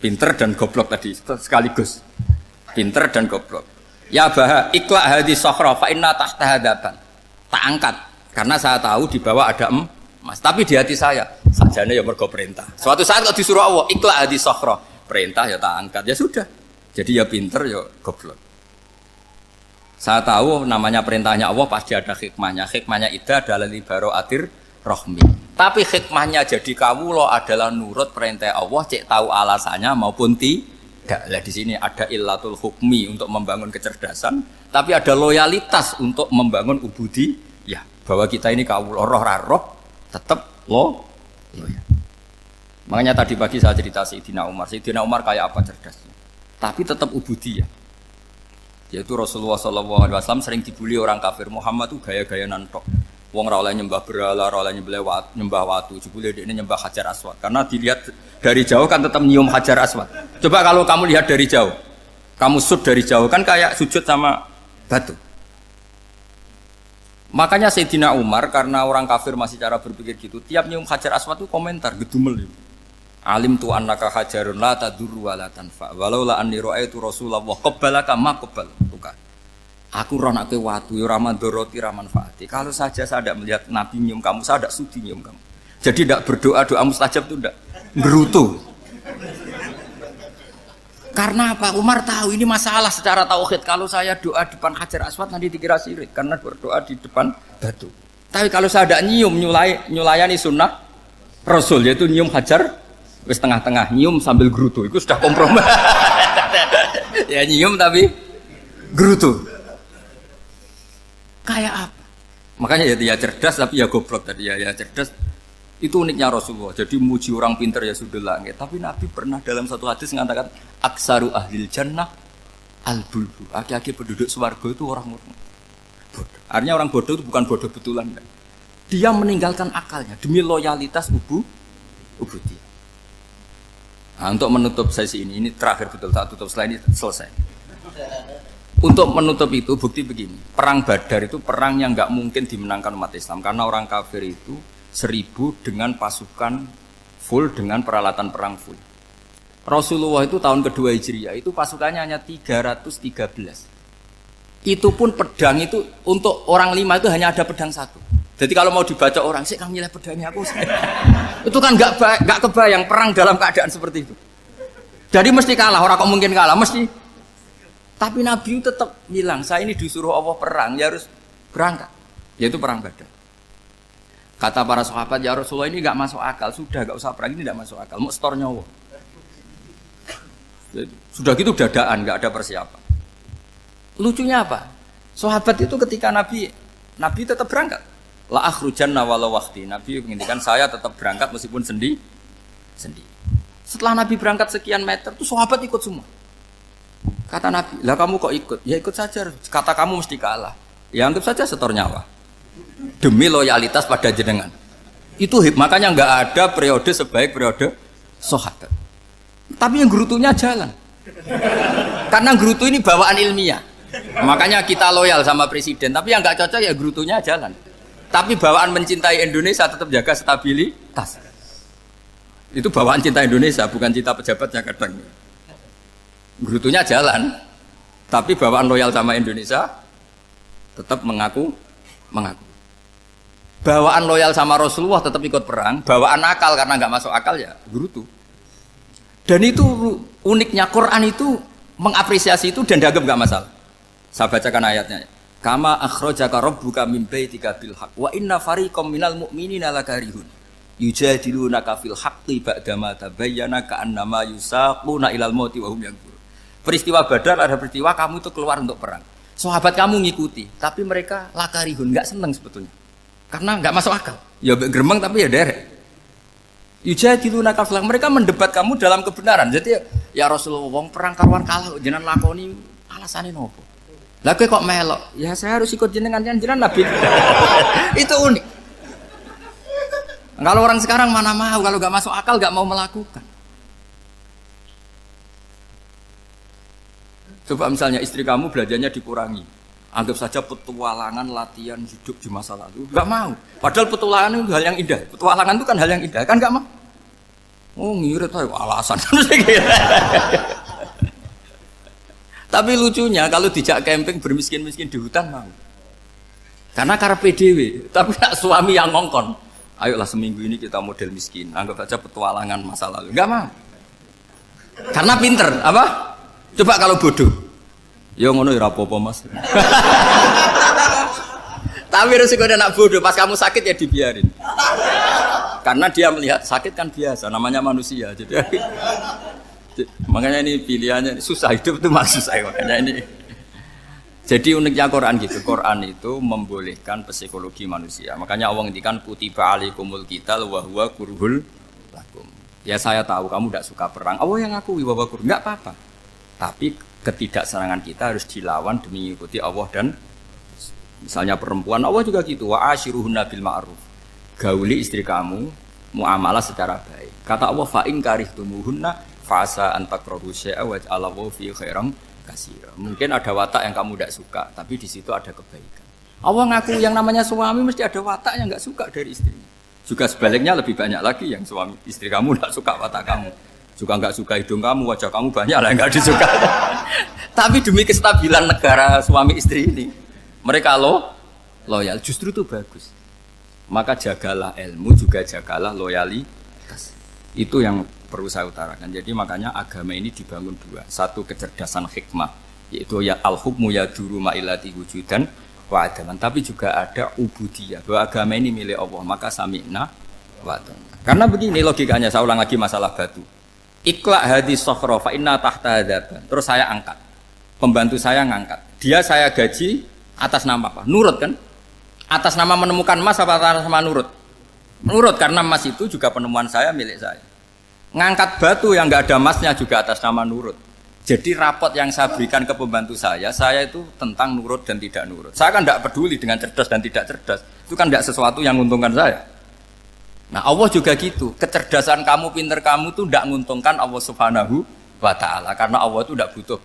Pinter dan goblok tadi. Sekaligus. Pinter dan goblok. Ya bah ikhla hadis sokhra fa inna tahta hadaban. Tak angkat karena saya tahu di bawah ada emas. Tapi di hati saya sajane ya mergo perintah. Suatu saat kok disuruh Allah ikhla hadis sokhra, perintah ya tak angkat. Ya sudah. Jadi ya pinter ya goblok. Saya tahu namanya perintahnya Allah pasti ada hikmahnya. Hikmahnya iddah adalah li baro'atir rohmi. Tapi hikmahnya jadi kawula adalah nurut perintah Allah, cek tahu alasannya maupun tidak. Lah di sini ada illatul hukmi untuk membangun kecerdasan, tapi ada loyalitas untuk membangun ubudi. Ya, bahwa kita ini kawula roh tetap loyal. Makanya tadi pagi saya cerita Sayyidina Umar kayak apa cerdasnya. Tapi tetap ubudi ya. Yaitu Rasulullah SAW sering dibully orang kafir. Muhammad tuh gaya-gaya nantok. Wong ra oleh nyembah berhala, ra oleh nyembah watu, jebule dekne nyembah Hajar Aswad. Karena dilihat dari jauh kan tetap nyium Hajar Aswad. Coba kalau kamu lihat dari jauh, kamu sujud dari jauh kan kayak sujud sama batu. Makanya Sayyidina Umar karena orang kafir masih cara berpikir gitu, tiap nyium Hajar Aswad itu komentar gedumel. Alim tu annaka hajarun la tadurru wa la tanfa. Walau la anni ra'aitu Rasulullah qabbalaka ma qabbal. Aku roh nak ke watu, ya ramandoroti ramanfaati. Kalau saja saya tidak melihat Nabi nyium kamu, saya tidak sudi nyium kamu. Jadi tidak berdoa, doa mustajab itu tidak berutuh. Karena apa? Umar tahu ini masalah secara tauhid. Kalau saya doa di depan Hajar Aswad nanti dikira syirik karena berdoa di depan batu. Tapi kalau saya tidak nyium, nyulayani sunnah Rasul, yaitu nyium Hajar, wis tengah-tengah nyium sambil gerutu, itu sudah kompromi. Ya nyium tapi gerutu. Kayak apa? Makanya ya cerdas tapi ya goblok tadi ya cerdas. Itu uniknya Rasulullah. Jadi muji orang pintar ya sudah langit. Tapi Nabi pernah dalam satu hadis mengatakan aksaru ahlil jannah al-bulbu. Aki-aki penduduk swarga itu orang bodoh. Artinya orang bodoh itu bukan bodoh betulan. Dia meninggalkan akalnya demi loyalitas ubudi. Nah, untuk menutup sesi ini terakhir betul tak tutup setelah ini selesai. Untuk menutup itu bukti begini, perang Badar itu perang yang nggak mungkin dimenangkan umat Islam karena orang kafir itu 1000 dengan pasukan full dengan peralatan perang full. Rasulullah itu tahun kedua Hijriah itu pasukannya hanya 313. Itu pun pedang itu untuk orang 5 itu hanya ada pedang 1. Jadi kalau mau dibaca orang sih kamu milih pedangnya aku. Itu kan nggak kebayang perang dalam keadaan seperti itu. Jadi mesti kalah, orang kok mungkin kalah mesti. Tapi Nabi tetap bilang, saya ini disuruh Allah perang, ya harus berangkat. Yaitu perang Badar. Kata para sahabat, ya Rasulullah ini nggak masuk akal, sudah nggak usah perang, ini nggak masuk akal, mau setor nyawa. Sudah gitu dadaan, nggak ada persiapan. Lucunya apa? Sahabat itu ketika Nabi tetap berangkat. La akhrujanna walau waqti. Nabi menginginkan saya tetap berangkat meskipun sendi. Setelah Nabi berangkat sekian meter, tuh sahabat ikut semua. Kata Nabi, lah kamu kok ikut? Ya ikut saja. Kata kamu mesti kalah. Ya anggap saja setor nyawa. Demi loyalitas pada jenengan. Itu makanya nggak ada periode sebaik periode sahabat. Tapi yang gerutunya jalan. Karena gerutu ini bawaan ilmiah. Makanya kita loyal sama presiden. Tapi yang nggak cocok ya gerutunya jalan. Tapi bawaan mencintai Indonesia tetap jaga stabilitas. Itu bawaan cinta Indonesia, bukan cinta pejabatnya kadang. Gerutunya jalan. Tapi bawaan loyal sama Indonesia tetap mengaku. Bawaan loyal sama Rasulullah tetap ikut perang. Bawaan akal karena nggak masuk akal ya gerutu. Dan itu uniknya Quran itu mengapresiasi itu dan dianggap nggak masalah. Saya bacakan ayatnya. Kama akhrajaka rabbuka min baitika bil haqq wa inna fariqam minal mu'minina lakarihun yujadilunaka fil haqqi ba'dama tabayyana ka'annama yusaquna ilal mauti wa hum yanzurun. Peristiwa Badar ada peristiwa kamu itu keluar untuk perang. Sahabat kamu ngikuti, tapi mereka lakarihun, enggak senang sebetulnya. Karena enggak masuk akal. Ya gremeng tapi ya derek. Yujadilunaka fil haqq, mereka mendebat kamu dalam kebenaran. Jadi ya Rasulullah wong perang karuan kalah jenengan lakoni alasane nopo? Lah kok melok? Ya saya harus ikut jenengan Nabi. Itu unik. Kalau orang sekarang mana mau, kalau nggak masuk akal nggak mau melakukan. Coba misalnya istri kamu belajarnya dikurangi, anggap saja petualangan latihan hidup di masa lalu, nggak mau. Padahal petualangan itu hal yang indah. Petualangan itu kan hal yang indah, kan nggak mau? Oh ngirit aja alasan. Tapi lucunya kalau dijak camping bermiskin-miskin di hutan mau. Karena karpe dhewe, tapi nak suami yang ngongkon. Ayolah seminggu ini kita model miskin, anggap saja petualangan masa lalu. Enggak mau. Karena pinter, apa? Coba kalau bodoh. Ya ngono ya apa-apa Mas. Tapi resikonya nak bodoh, pas kamu sakit ya dibiarin. Karena dia melihat sakit kan biasa, namanya manusia. Jadi makanya ini pilihannya susah, hidup itu malah susah makanya ini. Jadi uniknya Quran gitu, Quran itu membolehkan psikologi manusia. Makanya Allah ngendikan kutiba alaikumul qital wa huwa kurhul lakum. Ya saya tahu kamu tidak suka perang. Allah yang ngakui bahwa kurhul enggak apa-apa. Tapi ketidaksenangan kita harus dilawan demi mengikuti Allah dan misalnya perempuan Allah juga gitu, wa ashiruhunna bil ma'ruf. Gauli istri kamu muamalah secara baik. Kata Allah fa in karihtumuhunna fasa antakrahu syai'a wa ja'alallahu fi khairan katsira. Mungkin ada watak yang kamu tidak suka, tapi di situ ada kebaikan. Allah ngaku yang namanya suami mesti ada watak yang enggak suka dari istrinya. Juga sebaliknya lebih banyak lagi yang suami istri kamu tidak suka watak kamu. Juga enggak suka hidung kamu, wajah kamu banyak lah yang enggak disuka. Tapi demi kestabilan negara suami istri ini, mereka loyal, justru itu bagus. Maka jagalah ilmu, juga jagalah loyalitas. Itu yang perlu saya utarakan. Jadi makanya agama ini dibangun dua. Satu kecerdasan hikmah, yaitu ya al-hukmu ya duru ma'ilati wujudan wa adaman. Tapi juga ada ubudiyah, bahwa agama ini milik Allah. Maka sami'na wa ata'na. Karena begini logikanya, saya ulang lagi masalah batu. Iqla hadis sokhro fa inna tahta hadaban. Terus saya angkat. Pembantu saya ngangkat. Dia saya gaji atas nama apa? Nurut kan? Atas nama menemukan emas apa atas nama nurut? Nurut, karena emas itu juga penemuan saya, milik saya. Ngangkat batu yang nggak ada emasnya juga atas nama nurut. Jadi rapot yang saya berikan ke pembantu saya itu tentang nurut dan tidak nurut. Saya kan tidak peduli dengan cerdas dan tidak cerdas. Itu kan tidak sesuatu yang menguntungkan saya. Nah Allah juga gitu. Kecerdasan kamu, pinter kamu itu tidak menguntungkan Allah Subhanahu wa Ta'ala. Karena Allah itu tidak butuh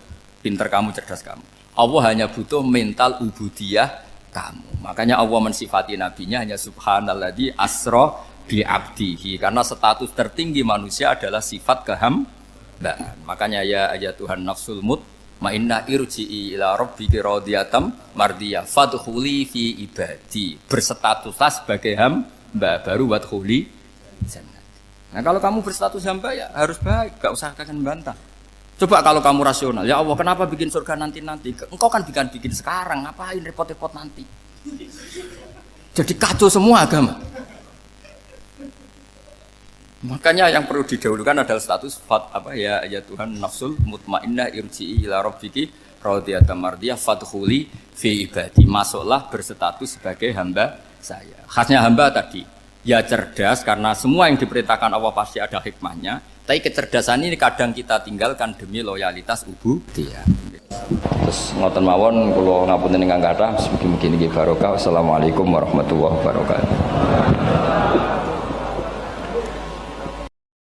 pinter kamu, cerdas kamu. Allah hanya butuh mental ubudiyah kamu. Makanya Allah mensifati nabinya hanya subhanalladzi asra bi abdihi, karena status tertinggi manusia adalah sifat kehambaan. Makanya ya Tuhan nafsul mutmainnah irji'i ila rabbiki radhiyatam mardiyah fadkhuli fi ibadi. Berstatuslah sebagai hamba baru wadkhuli jannah. Nah kalau kamu berstatus hamba ya harus baik, gak usah kakek bantah. Coba kalau kamu rasional, ya Allah kenapa bikin surga nanti-nanti? Engkau kan bikin sekarang, ngapain repot-repot nanti? Jadi kacau semua agama. Makanya yang perlu didahulukan adalah status apa ya Tuhan nafsul mutmainnah irji'i ila rabbiki radiyatan mardiyah fadkhuli fi ibadi. Masuklah berstatus sebagai hamba saya. Khasnya hamba tadi ya cerdas karena semua yang diperintahkan Allah pasti ada hikmahnya. Tapi kecerdasan ini kadang kita tinggalkan demi loyalitas ubudiyah. Terus ngoten mawon kula ngapunten ingkang kathah mugi-mugi niki barokah. Wassalamualaikum warahmatullahi wabarakatuh.